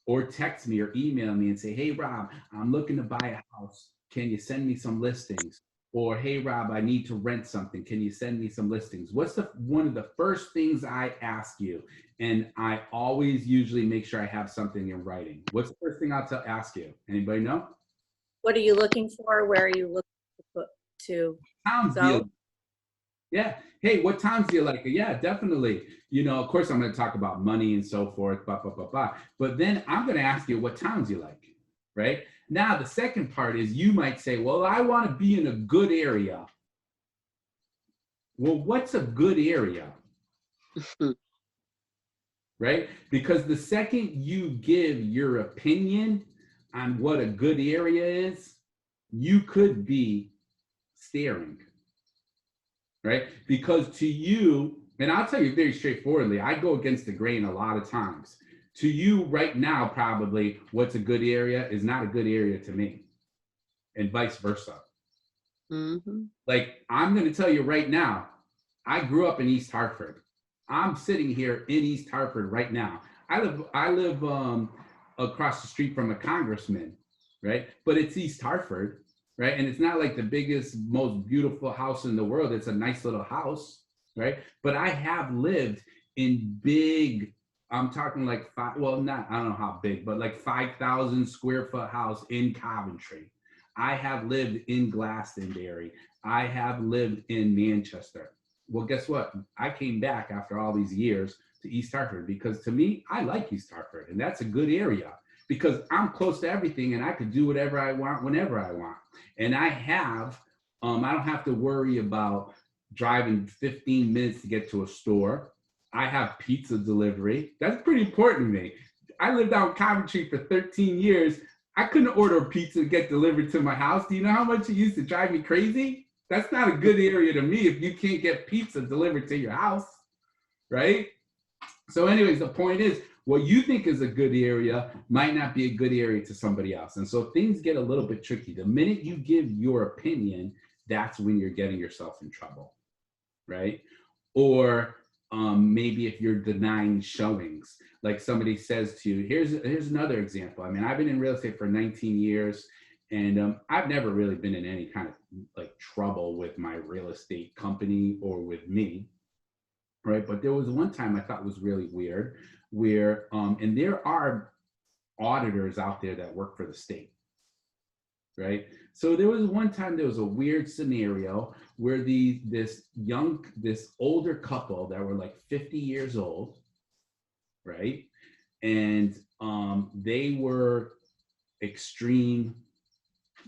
or text me or email me and say, hey, Rob, I'm looking to buy a house. Can you send me some listings? Or, hey, Rob, I need to rent something. Can you send me some listings? What's one of the first things I ask you? And I always usually make sure I have something in writing. What's the first thing I'll ask you? Anybody know? What are you looking for? Where are you looking to Towns go? deal. Yeah. Hey, what towns do you like? Yeah, definitely. Of course, I'm going to talk about money and so forth, blah, blah, blah, blah. But then I'm going to ask you what towns you like, right? Now, the second part is you might say, well, I want to be in a good area. Well, what's a good area? Right? Because the second you give your opinion on what a good area is, you could be staring. Right? Because to you, and I'll tell you very straightforwardly, I go against the grain a lot of times. To you right now, probably what's a good area is not a good area to me, and vice versa. Mm-hmm. Like, I'm going to tell you right now, I grew up in East Hartford. I'm sitting here in East Hartford right now. I live across the street from a congressman, right? But it's East Hartford, right? And it's not like the biggest, most beautiful house in the world. It's a nice little house, right? But I have lived in big, I'm talking like I don't know how big, but like 5,000 square foot house in Coventry. I have lived in Glastonbury. I have lived in Manchester. Well, guess what? I came back after all these years to East Hartford because to me, I like East Hartford, and that's a good area because I'm close to everything and I could do whatever I want whenever I want. And I don't have to worry about driving 15 minutes to get to a store. I have pizza delivery. That's pretty important to me. I lived out in Coventry for 13 years. I couldn't order a pizza to get delivered to my house. Do you know how much it used to drive me crazy? That's not a good area to me if you can't get pizza delivered to your house, right? So anyways, the point is, what you think is a good area might not be a good area to somebody else. And so things get a little bit tricky. The minute you give your opinion, that's when you're getting yourself in trouble, right? Or maybe if you're denying showings, like somebody says to you, here's another example. I mean, I've been in real estate for 19 years and I've never really been in any kind of like trouble with my real estate company or with me, right? But there was one time I thought was really weird where, and there are auditors out there that work for the state, right? So there was one time there was a weird scenario where this older couple that were like 50 years old, right? And they were extreme.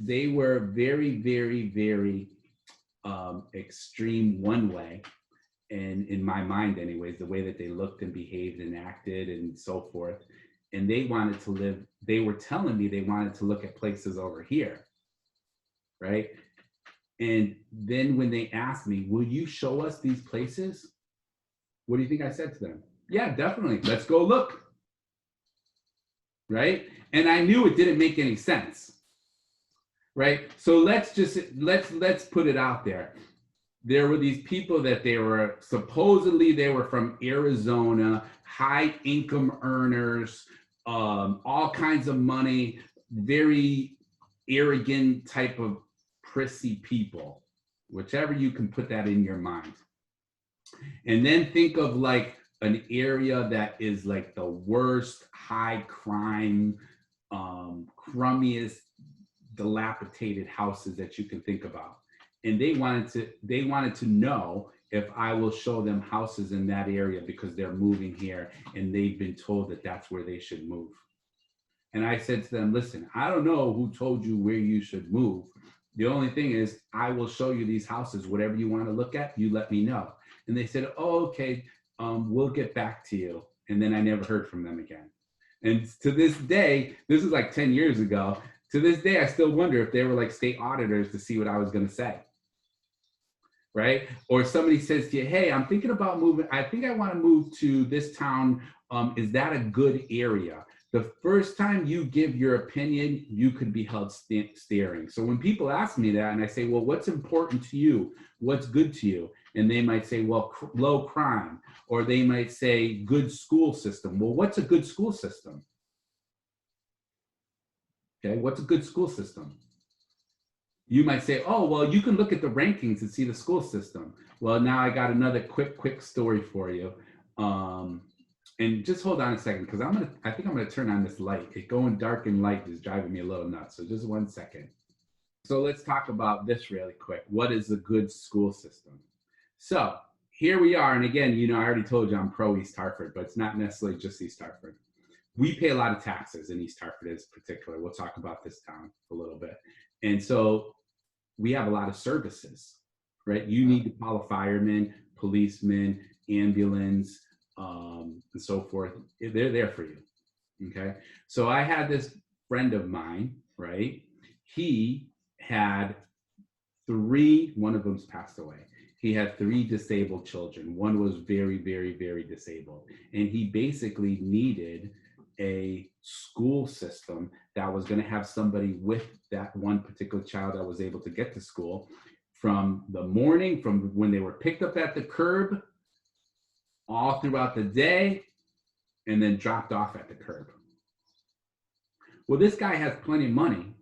They were very, very, very extreme one way. And in my mind anyways, the way that they looked and behaved and acted and so forth. And they wanted to live, they were telling me they wanted to look at places over here, right? And then when they asked me, will you show us these places? What do you think I said to them? Yeah, definitely, let's go look, right? And I knew it didn't make any sense, right? So let's put it out there. There were these people that supposedly they were from Arizona, high income earners, all kinds of money, very arrogant type of prissy people, whichever you can put that in your mind. And then think of like an area that is like the worst high crime, crummiest, dilapidated houses that you can think about. And they wanted to know if I will show them houses in that area because they're moving here and they've been told that that's where they should move. And I said to them, listen, I don't know who told you where you should move. The only thing is I will show you these houses, whatever you want to look at, you let me know. And they said, oh, okay, we'll get back to you. And then I never heard from them again. And to this day, this is like 10 years ago, to this day, I still wonder if they were like state auditors to see what I was going to say. Right? Or somebody says to you, hey, I'm thinking about moving. I think I want to move to this town. Is that a good area? The first time you give your opinion, you could be held staring. So when people ask me that and I say, well, what's important to you? What's good to you? And they might say, well, low crime. Or they might say good school system. Well, what's a good school system? Okay, what's a good school system? You might say, oh, well, you can look at the rankings and see the school system. Well, now I got another quick story for you. And just hold on a second, because I think I'm gonna turn on this light. It going dark and light is driving me a little nuts. So just 1 second. So let's talk about this really quick. What is a good school system? So here we are. And again, you know, I already told you I'm pro East Hartford, but it's not necessarily just East Hartford. We pay a lot of taxes in East Hartford in particular. We'll talk about this town a little bit. And so we have a lot of services, right? You need to call a fireman, policeman, ambulance, and so forth. They're there for you, okay? So I had this friend of mine, right? He had one of them's passed away. He had 3 disabled children. One was very, very, very disabled. And he basically needed a school system that was going to have somebody with that one particular child that was able to get to school from the morning, from when they were picked up at the curb, all throughout the day, and then dropped off at the curb. Well, this guy has plenty of money,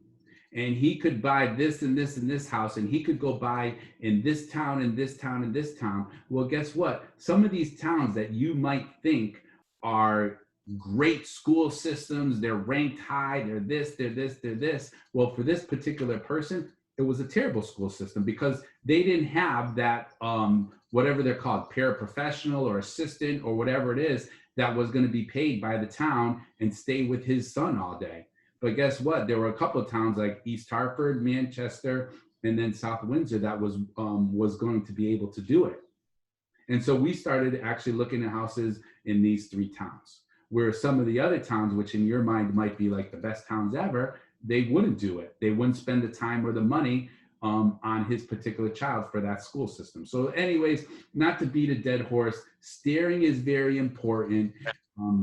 and he could buy this and this and this house, and he could go buy in this town and this town and this town. Well, guess what? Some of these towns that you might think are great school systems, they're ranked high, they're this, they're this, they're this. Well, for this particular person, it was a terrible school system because they didn't have that, whatever they're called, paraprofessional or assistant or whatever it is, that was going to be paid by the town and stay with his son all day. But guess what? There were a couple of towns like East Hartford, Manchester, and then South Windsor that was going to be able to do it. And so we started actually looking at houses in these 3 towns, where some of the other towns, which in your mind might be like the best towns ever, they wouldn't do it. They wouldn't spend the time or the money on his particular child for that school system. So anyways, not to beat a dead horse, steering is very important.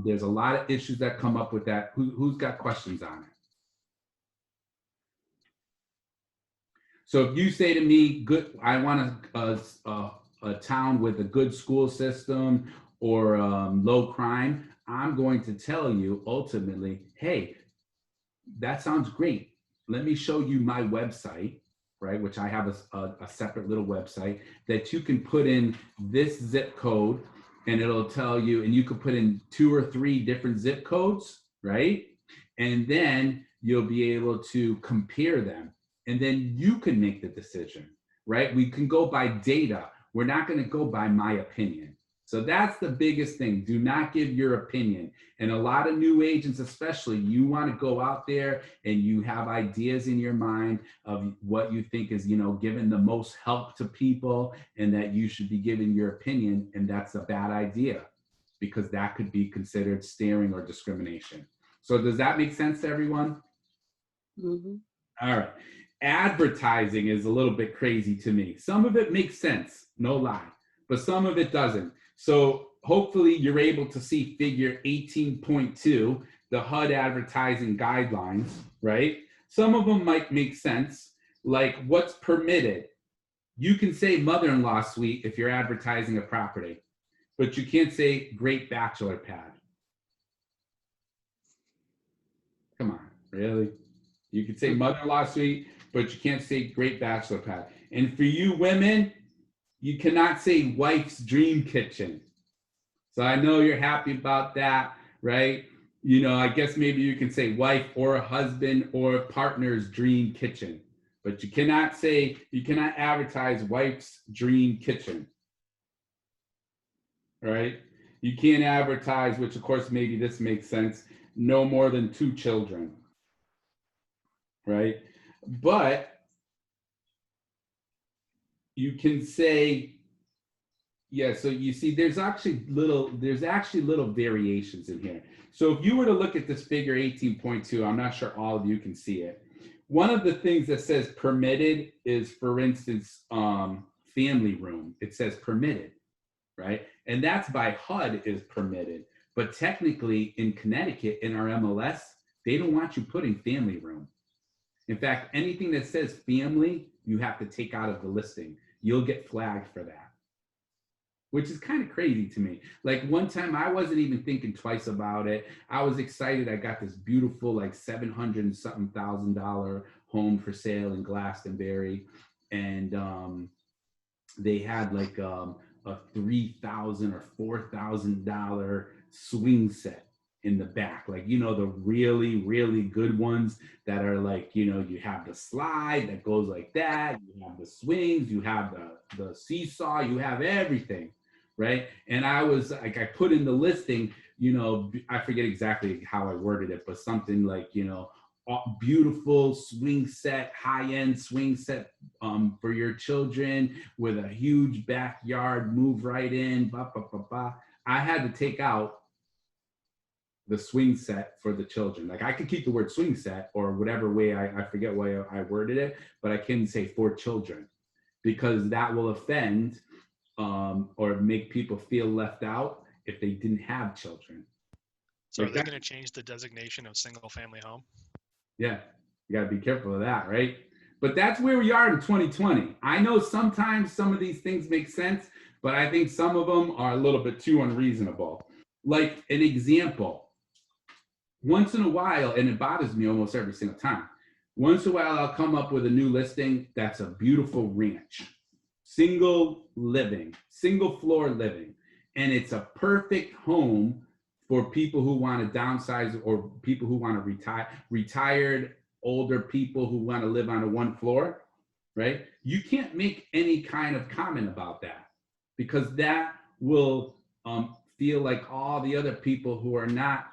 There's a lot of issues that come up with that. Who's got questions on it? So if you say to me, "Good, I want a town with a good school system or low crime," I'm going to tell you ultimately, hey, that sounds great. Let me show you my website, right? Which I have a separate little website that you can put in this zip code, and it'll tell you, and you could put in 2 or 3 different zip codes, right? And then you'll be able to compare them. And then you can make the decision, right? We can go by data. We're not going to go by my opinion. So that's the biggest thing. Do not give your opinion. And a lot of new agents, especially, you want to go out there and you have ideas in your mind of what you think is, giving the most help to people, and that you should be giving your opinion. And that's a bad idea, because that could be considered steering or discrimination. So does that make sense to everyone? Mm-hmm. All right. Advertising is a little bit crazy to me. Some of it makes sense, no lie, but some of it doesn't. So hopefully you're able to see figure 18.2, the HUD advertising guidelines, right? Some of them might make sense, like what's permitted. You can say mother-in-law suite if you're advertising a property, but you can't say great bachelor pad. Come on, really? You can say mother-in-law suite, but you can't say great bachelor pad. And for you women, you cannot say wife's dream kitchen. So I know you're happy about that, right? I guess maybe you can say wife or husband or partner's dream kitchen, but you cannot advertise wife's dream kitchen, right? You can't advertise, which of course maybe this makes sense, no more than 2 children, right? But you can say, yeah, so you see there's actually little variations in here. So if you were to look at this figure 18.2, I'm not sure all of you can see it. One of the things that says permitted is, for instance, family room. It says permitted, right? And that's by HUD is permitted. But technically in Connecticut, in our MLS, they don't want you putting family room. In fact, anything that says family, you have to take out of the listing. You'll get flagged for that, which is kind of crazy to me. Like one time I wasn't even thinking twice about it. I was excited. I got this beautiful, like $700 and something thousand home for sale in Glastonbury. And they had like a $3,000 or $4,000 swing set in the back, like, the really, really good ones that are like, you have the slide that goes like that, you have the swings, you have the seesaw, you have everything, right? And I was like, I put in the listing, I forget exactly how I worded it, but something like, beautiful swing set, high-end swing set for your children with a huge backyard, move right in, blah, blah, blah, blah. I had to take out the swing set for the children. Like I could keep the word swing set or whatever way, I forget why I worded it, but I can say for children, because that will offend or make people feel left out if they didn't have children. So are they going to change the designation of single family home? Yeah, you got to be careful of that, right? But that's where we are in 2020. I know sometimes some of these things make sense, but I think some of them are a little bit too unreasonable. Like an example, once in a while, and it bothers me almost every single time, once in a while I'll come up with a new listing that's a beautiful ranch, single living, single floor living, and it's a perfect home for people who want to downsize or people who want to retire, retired older people who want to live on a one floor, right? You can't make any kind of comment about that because that will feel like all the other people who are not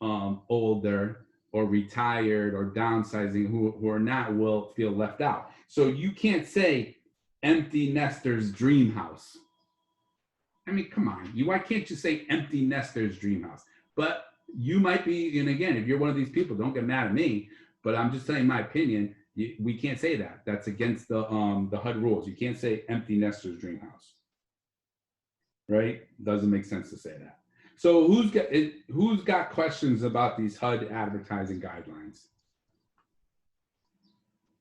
older or retired or downsizing who are not will feel left out. So you can't say empty nester's dream house. I mean, come on, why can't you say empty nester's dream house? But you might be, and again, if you're one of these people, don't get mad at me, but I'm just saying my opinion. We can't say that. That's against the HUD rules. You can't say empty nester's dream house, right? Doesn't make sense to say that. So who's got questions about these HUD advertising guidelines?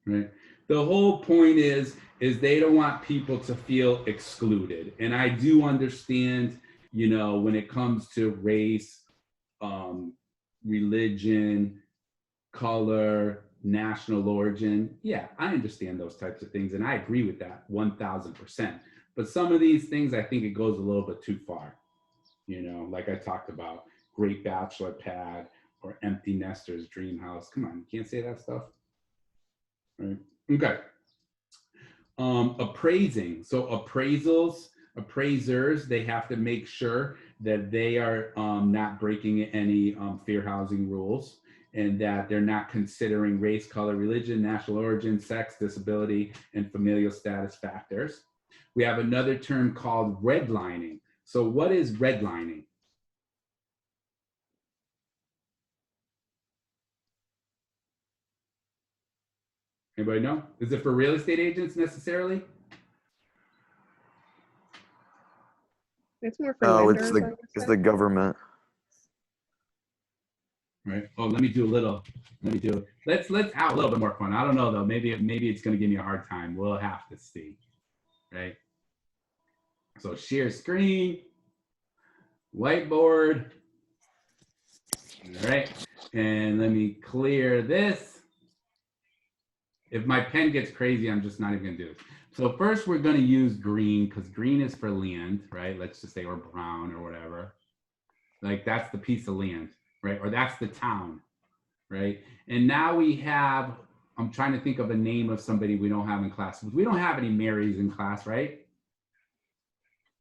Right. The whole point is they don't want people to feel excluded, and I do understand, you know, when it comes to race, religion, color, national origin. Yeah, I understand those types of things, and I agree with that 1000%. But some of these things, I think it goes a little bit too far. You know, like I talked about, great bachelor pad or empty nester's dream house. Come on, you can't say that stuff. Right. Okay. Appraising. So appraisers, they have to make sure that they are not breaking any fair housing rules, and that they're not considering race, color, religion, national origin, sex, disability, and familial status factors. We have another term called redlining. So what is redlining? Anybody know? Is it for real estate agents necessarily? It's more for No, lenders, I would it's say. the government. Right. Oh, let's have a little bit more fun. I don't know though. Maybe it's gonna give me a hard time. We'll have to see. Right. So share screen, whiteboard. All right. And let me clear this. If my pen gets crazy, I'm just not even gonna do it. So first we're gonna use green because green is for land, right? Let's just say, or brown or whatever. Like that's the piece of land, right? Or that's the town, right? And now we have, I'm trying to think of a name of somebody we don't have in class. We don't have any Marys in class, right?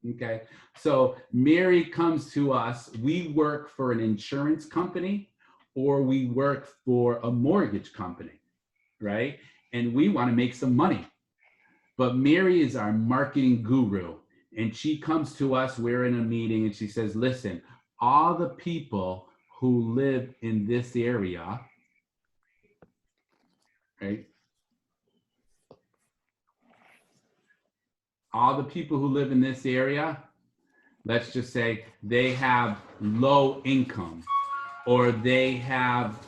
Okay, so Mary comes to us, we work for an insurance company or we work for a mortgage company, right? And we want to make some money. But Mary is our marketing guru, and she comes to us, we're in a meeting, and she says, listen, all the people who live in this area, right? All the people who live in this area, let's just say they have low income or they have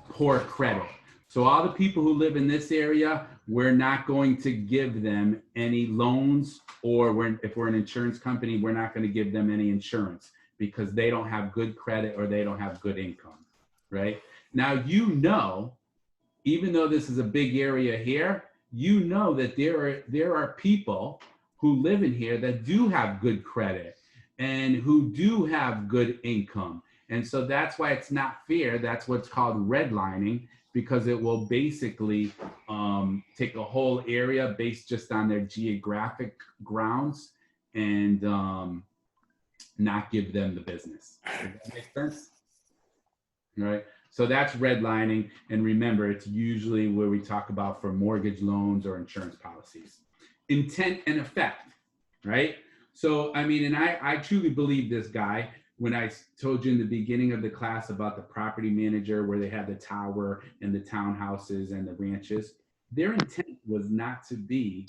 poor credit. So all the people who live in this area, we're not going to give them any loans, or if we're an insurance company, we're not going to give them any insurance because they don't have good credit or they don't have good income, right? Now, you know, even though this is a big area here, you know that there are people who live in here that do have good credit and who do have good income. And so that's why it's not fair. That's what's called redlining, because it will basically take a whole area based just on their geographic grounds and not give them the business. Does that make sense? All right. So that's redlining. And remember, it's usually where we talk about for mortgage loans or insurance policies. Intent and effect, right? So, I mean, and I truly believe this guy. When I told you in the beginning of the class about the property manager, where they had the tower and the townhouses and the ranches, their intent was not to be,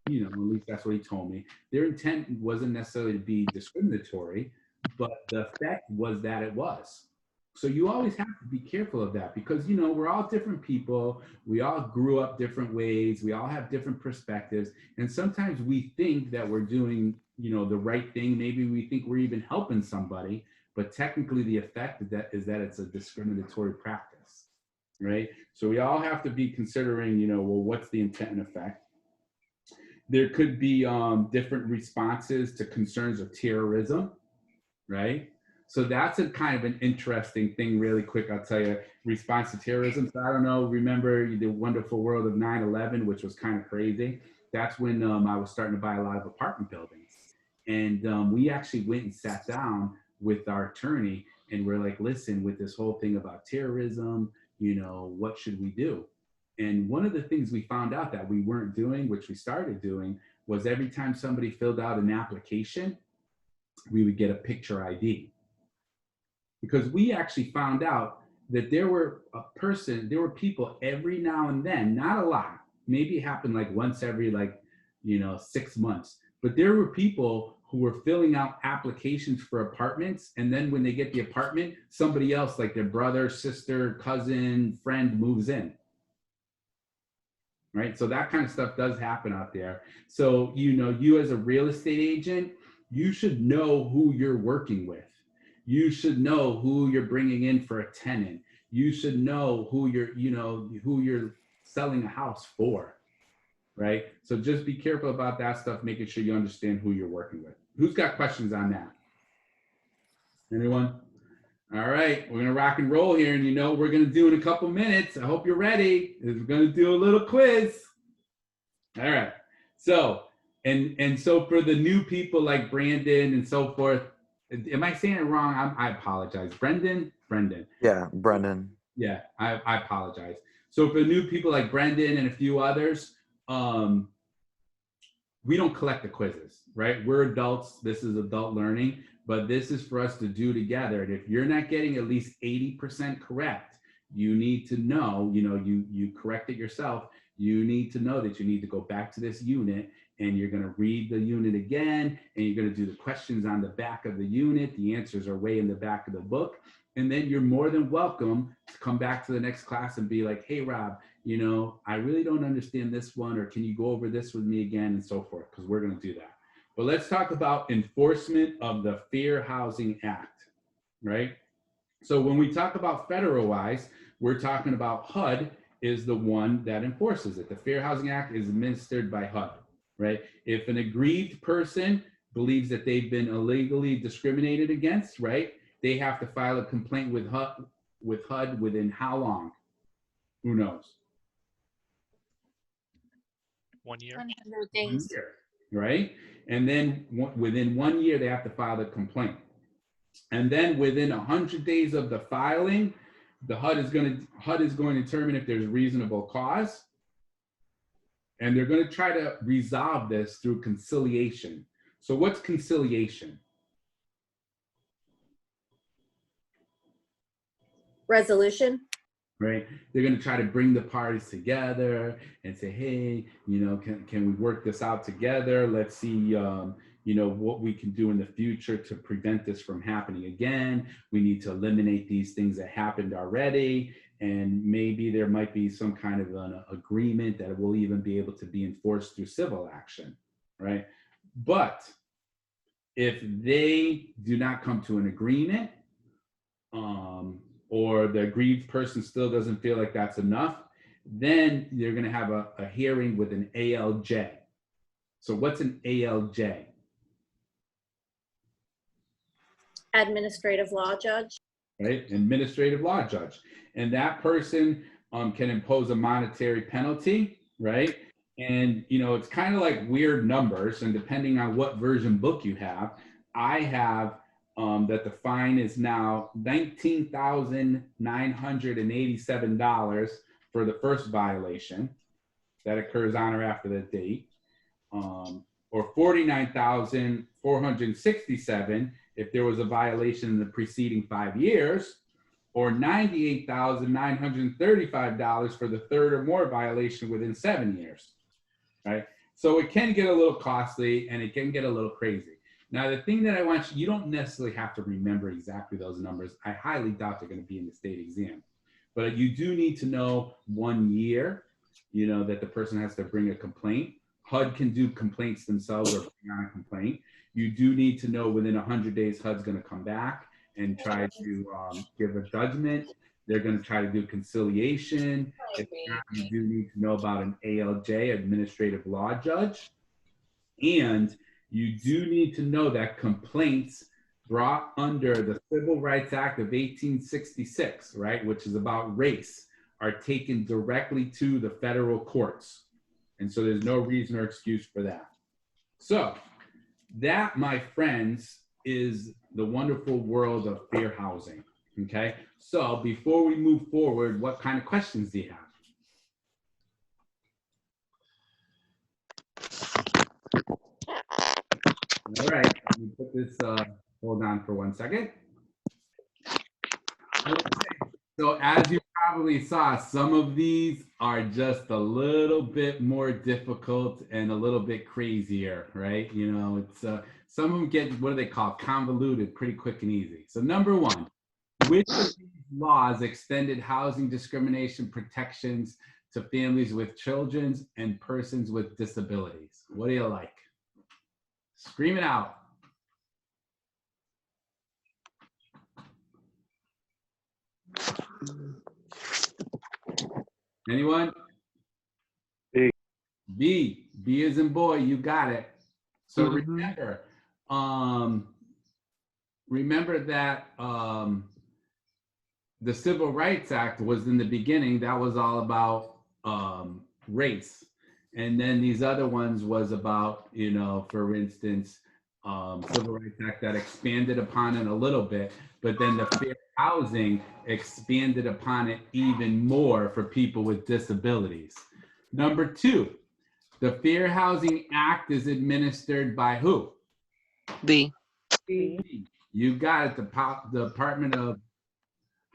you know, at least that's what he told me. Their intent wasn't necessarily to be discriminatory, but the effect was that it was. So you always have to be careful of that because, you know, we're all different people. We all grew up different ways. We all have different perspectives. And sometimes we think that we're doing, you know, the right thing. Maybe we think we're even helping somebody, but technically the effect of that is that it's a discriminatory practice, right? So we all have to be considering, you know, well, what's the intent and effect? There could be different responses to concerns of terrorism, right? So that's a kind of an interesting thing, really quick. I'll tell you, response to terrorism. So I don't know, remember the wonderful world of 9/11, which was kind of crazy. That's when I was starting to buy a lot of apartment buildings. And we actually went and sat down with our attorney and we're like, listen, with this whole thing about terrorism, you know, what should we do? And one of the things we found out that we weren't doing, which we started doing, was every time somebody filled out an application, we would get a picture ID. Because we actually found out that there were people every now and then, not a lot, maybe it happened like once every 6 months, but there were people who were filling out applications for apartments. And then when they get the apartment, somebody else, like their brother, sister, cousin, friend moves in. Right? So that kind of stuff does happen out there. So, you know, you as a real estate agent, you should know who you're working with. You should know who you're bringing in for a tenant. You should know who you're selling a house for, right? So just be careful about that stuff, making sure you understand who you're working with. Who's got questions on that? Anyone? All right, we're gonna rock and roll here, and you know what we're gonna do in a couple minutes. I hope you're ready. We're gonna do a little quiz. All right. So and so for the new people like Brandon and so forth. Am I saying it wrong? I apologize. Brendan? Yeah, Brendan. Yeah, I apologize. So for new people like Brendan and a few others, we don't collect the quizzes, right? We're adults. This is adult learning, but this is for us to do together. And if you're not getting at least 80% correct, you need to know, you know, you correct it yourself. You need to know that you need to go back to this unit and you're going to read the unit again, and you're going to do the questions on the back of the unit. The answers are way in the back of the book. And then you're more than welcome to come back to the next class and be like, hey, Rob, you know, I really don't understand this one, or can you go over this with me again, and so forth, because we're going to do that. But let's talk about enforcement of the Fair Housing Act, right? So when we talk about federal-wise, we're talking about HUD is the one that enforces it. The Fair Housing Act is administered by HUD. Right? If an aggrieved person believes that they've been illegally discriminated against, right, they have to file a complaint with HUD within how long? Who knows? 1 year. 100 days. 1 year, right? And then within 1 year, they have to file the complaint. And then within 100 days of the filing, the HUD is going to determine if there's reasonable cause. And they're going to try to resolve this through conciliation. So what's conciliation? Resolution. Right? They're going to try to bring the parties together and say, hey, you know, can we work this out together? Let's see, you know, what we can do in the future to prevent this from happening again. We need to eliminate these things that happened already. And maybe there might be some kind of an agreement that will even be able to be enforced through civil action, right? But if they do not come to an agreement, or the aggrieved person still doesn't feel like that's enough, then you're going to have a hearing with an ALJ. So what's an ALJ? Administrative law judge. Right? Administrative law judge. And that person can impose a monetary penalty, right? And, you know, it's kind of like weird numbers. And depending on what version book you have, I have that the fine is now $19,987 for the first violation that occurs on or after the date, or $49,467 if there was a violation in the preceding 5 years, or $98,935 for the third or more violation within 7 years, right? So it can get a little costly and it can get a little crazy. Now, the thing that I want you don't necessarily have to remember exactly those numbers. I highly doubt they're going to be in the state exam. But you do need to know 1 year, that the person has to bring a complaint. HUD can do complaints themselves or bring on a complaint. You do need to know within 100 days, HUD's going to come back and try to give a judgment. They're going to try to do conciliation. If not, you do need to know about an ALJ, administrative law judge. And you do need to know that complaints brought under the Civil Rights Act of 1866, right, which is about race, are taken directly to the federal courts. And so there's no reason or excuse for that. So that, my friends, is the wonderful world of fair housing. Okay, so before we move forward, what kind of questions do you have? All right, let me put this, hold on for 1 second. Okay. So as you probably saw, some of these are just a little bit more difficult and a little bit crazier, right? It's some of them get, what do they call, convoluted pretty quick and easy. So number one, which of these laws extended housing discrimination protections to families with children and persons with disabilities? What do you like? Scream it out. Anyone? B. B. B as in boy, you got it. So Mhm. remember that the Civil Rights Act was in the beginning, that was all about race. And then these other ones was about, for instance, Civil Rights Act that expanded upon it a little bit, but then the fair housing expanded upon it even more for people with disabilities. Number two, the Fair Housing Act is administered by who? B. You got it, the Department of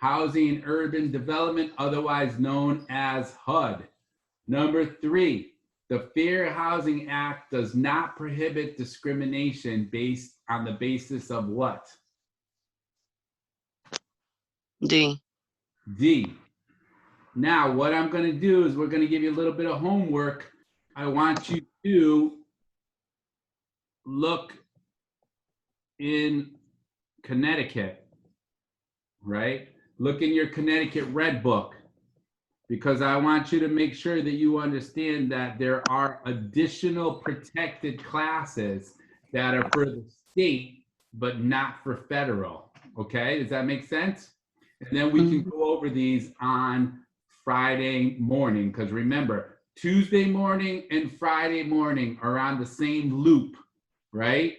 Housing and Urban Development, otherwise known as HUD. Number three, the Fair Housing Act does not prohibit discrimination based on the basis of what? D. D. Now, what I'm going to do is we're going to give you a little bit of homework. I want you to look in Connecticut, right? Look in your Connecticut Red Book, because I want you to make sure that you understand that there are additional protected classes that are for the state, but not for federal. Okay, does that make sense? And then we can go over these on Friday morning, because remember, Tuesday morning and Friday morning are on the same loop, right?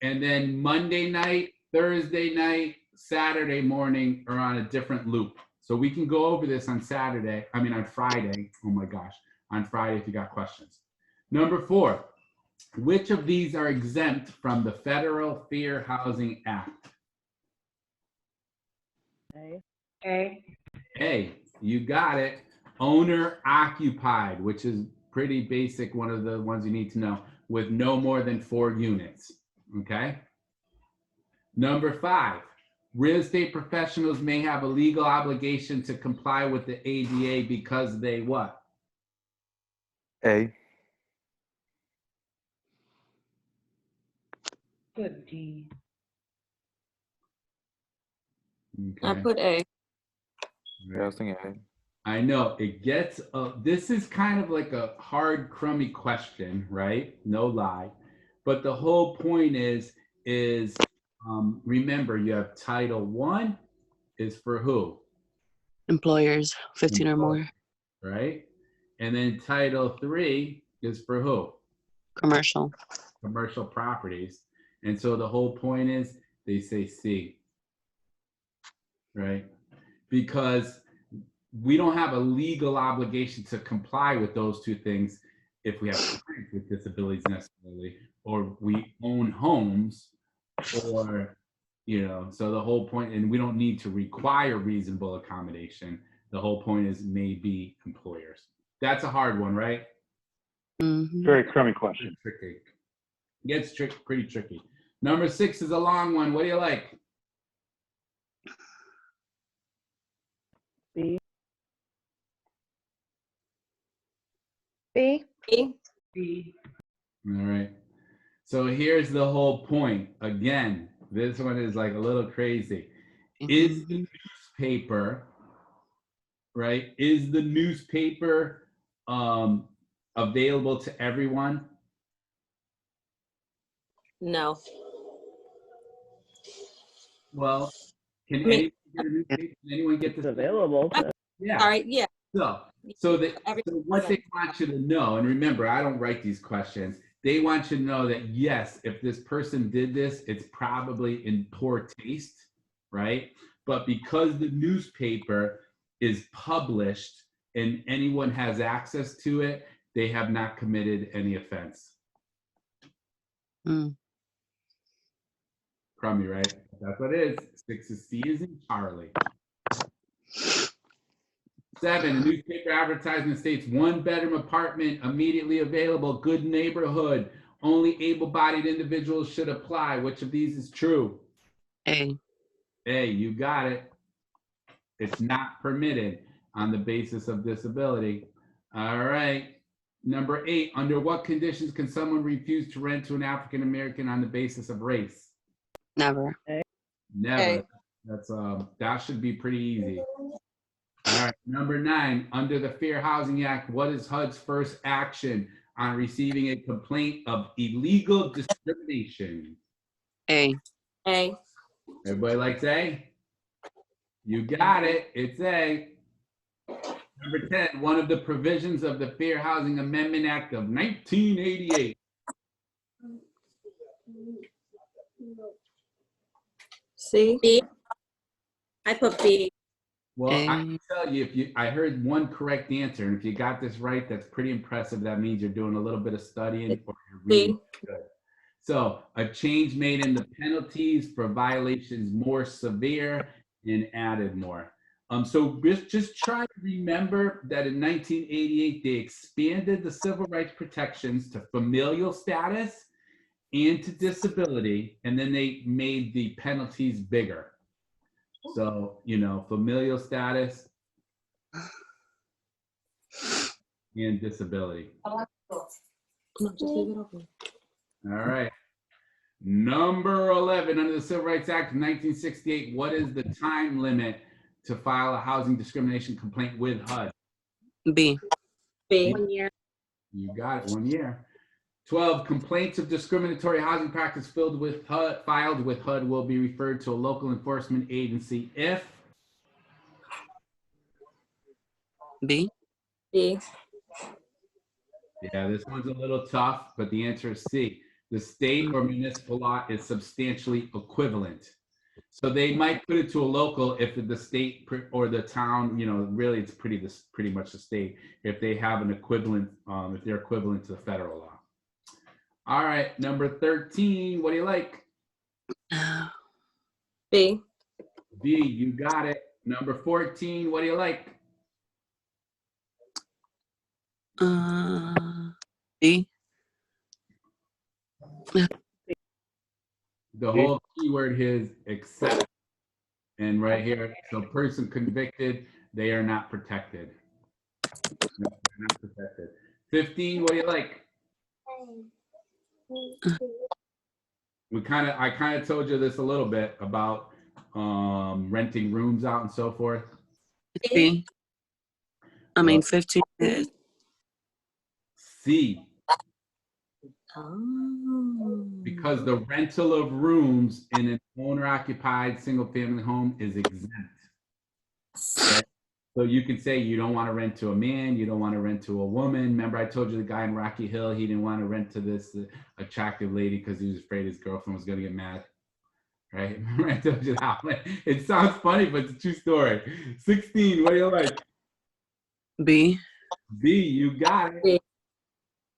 And then Monday night, Thursday night, Saturday morning are on a different loop. So we can go over this on Friday. Oh my gosh, on Friday if you got questions. Number four, which of these are exempt from the Federal Fair Housing Act? A, you got it. Owner occupied, which is pretty basic, one of the ones you need to know, with no more than 4 units, okay? Number 5, real estate professionals may have a legal obligation to comply with the ADA because they what? A. Okay. I put A. Yeah, I was thinking A. I know it gets, this is kind of like a hard, crummy question, right? No lie. But the whole point is remember, you have Title I is for who? Employers, 15 or more. Right? And then Title III is for who? Commercial. Commercial properties. And so the whole point is they say C, right? Because we don't have a legal obligation to comply with those two things if we have clients with disabilities necessarily, or we own homes, or, so the whole point, and we don't need to require reasonable accommodation. The whole point is maybe employers. That's a hard one, right? Mm-hmm. Very crummy question. Tricky. Gets pretty tricky. Number 6 is a long one. What do you like? B. B. B. All right. So here's the whole point. Again, this one is like a little crazy. Is the newspaper, right? Is the newspaper available to everyone? No. Well, can I mean- anyone get a newspaper? Can anyone get It's this? available. To, Yeah. All right. Yeah. So what Okay. they want you to know, and remember, I don't write these questions. They want you to know that yes, if this person did this, it's probably in poor taste, right? But because the newspaper is published and anyone has access to it, they have not committed any offense. Mm. Crummy, right? That's what it is. 6 is C is in Charlie. 7, a newspaper advertisement states 1-bedroom apartment immediately available, good neighborhood. Only able-bodied individuals should apply. Which of these is true? A. A, you got it. It's not permitted on the basis of disability. All right. Number 8, under what conditions can someone refuse to rent to an African American on the basis of race? Never. Never. That's that should be pretty easy. All right. Number 9, under the Fair Housing Act, what is HUD's first action on receiving a complaint of illegal discrimination? A. A. Everybody likes A? You got it. It's A. Number 10, one of the provisions of the Fair Housing Amendment Act of 1988. C. B. I put B. Well, I A. can tell you, I heard one correct answer, and if you got this right, that's pretty impressive. That means you're doing a little bit of studying or you're reading good. So, a change made in the penalties for violations more severe and added more. So just try to remember that in 1988, they expanded the civil rights protections to familial status and to disability, and then they made the penalties bigger. So, you know, familial status and disability. All right. Number 11, under the Civil Rights Act of 1968, what is the time limit to file a housing discrimination complaint with HUD? B. B. 1 year. You got it, 1 year. 12, complaints of discriminatory housing practice filed with HUD will be referred to a local enforcement agency if B. B. Yeah, this one's a little tough, but the answer is C. The state or municipal law is substantially equivalent. So they might put it to a local if the state or the town, you know, really it's pretty much the state, if they have an equivalent, if they're equivalent to the federal law. All right, number 13, what do you like? B. B, you got it. Number 14, what do you like? B. The whole keyword is except. And right here, so person convicted, they are not protected. No, they're not protected. 15, what do you like? I kind of told you this a little bit about renting rooms out and so forth. B. I mean, 15 is C. Oh. Because the rental of rooms in an owner-occupied single-family home is exempt. Okay? So you can say you don't want to rent to a man, you don't want to rent to a woman. Remember I told you the guy in Rocky Hill, he didn't want to rent to this attractive lady because he was afraid his girlfriend was going to get mad. Right? Remember I told you that one? It sounds funny, but it's a true story. 16, what do you like? B. B, you got it. B.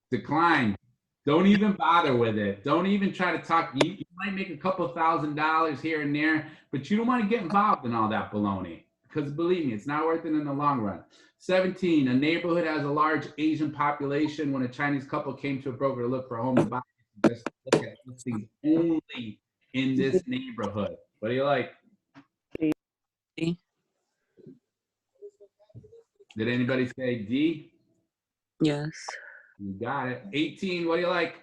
Decline. Don't even bother with it. Don't even try to talk. You might make a couple $1,000s here and there, but you don't want to get involved in all that baloney because believe me, it's not worth it in the long run. 17, a neighborhood has a large Asian population. When a Chinese couple came to a broker to look for a home to buy, Let's look at listings only in this neighborhood. What do you like? D. Did anybody say D? Yes. You got it. 18, what do you like?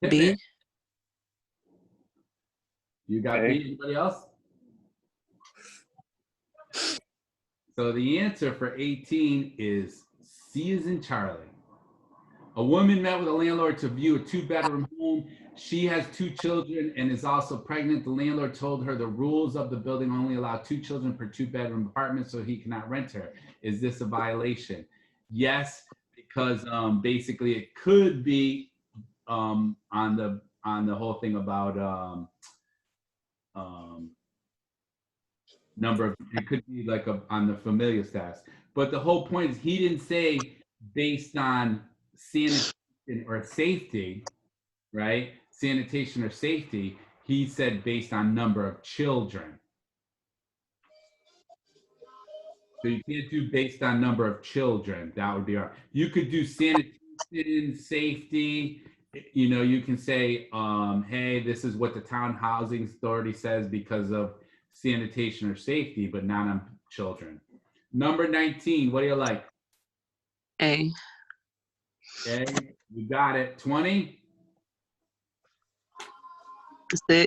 Hit B. me. You got A. B. Anybody else? So the answer for 18 is C as in Charlie. A woman met with a landlord to view a 2-bedroom home. She has 2 children and is also pregnant. The landlord told her the rules of the building only allow 2 children per 2-bedroom apartment, so he cannot rent her. Is this a violation? Yes, because basically it could be on the whole thing about number of, it could be like on the familial status. But the whole point is he didn't say based on sanitation or safety, right? Sanitation or safety. He said based on number of children. So you can't do based on number of children. That would be hard. You could do sanitation, safety. You know, you can say, hey, this is what the town housing authority says because of sanitation or safety, but not on children. Number 19, what do you like? A. Okay, you got it. 20?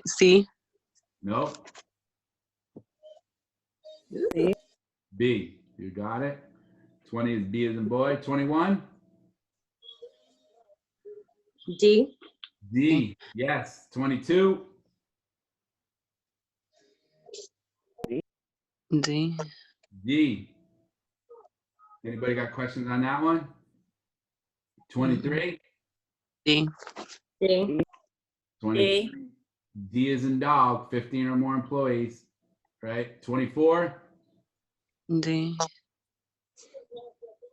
C. Nope. C. B, you got it. 20 is B as in boy. 21? D. D, yes. 22? D. D. Anybody got questions on that one? 23? D. D. 23. D is in dog, 15 or more employees, right? 24? D.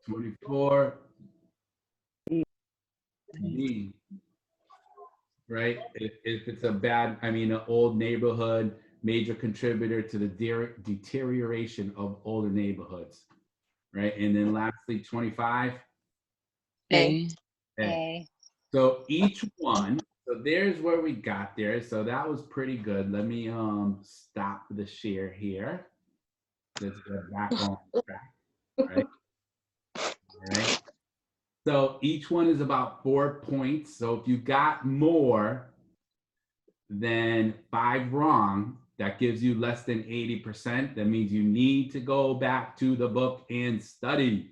24. D. Right? If it's a bad, I mean, an old neighborhood, major contributor to the deterioration of older neighborhoods, right? And then lastly, 25. A. A. So each one, so there's where we got there. So that was pretty good. Let me stop the share here. Let's get back on track, right? All right. So each one is about 4 points. So if you got more than 5 wrong, that gives you less than 80%. That means you need to go back to the book and study.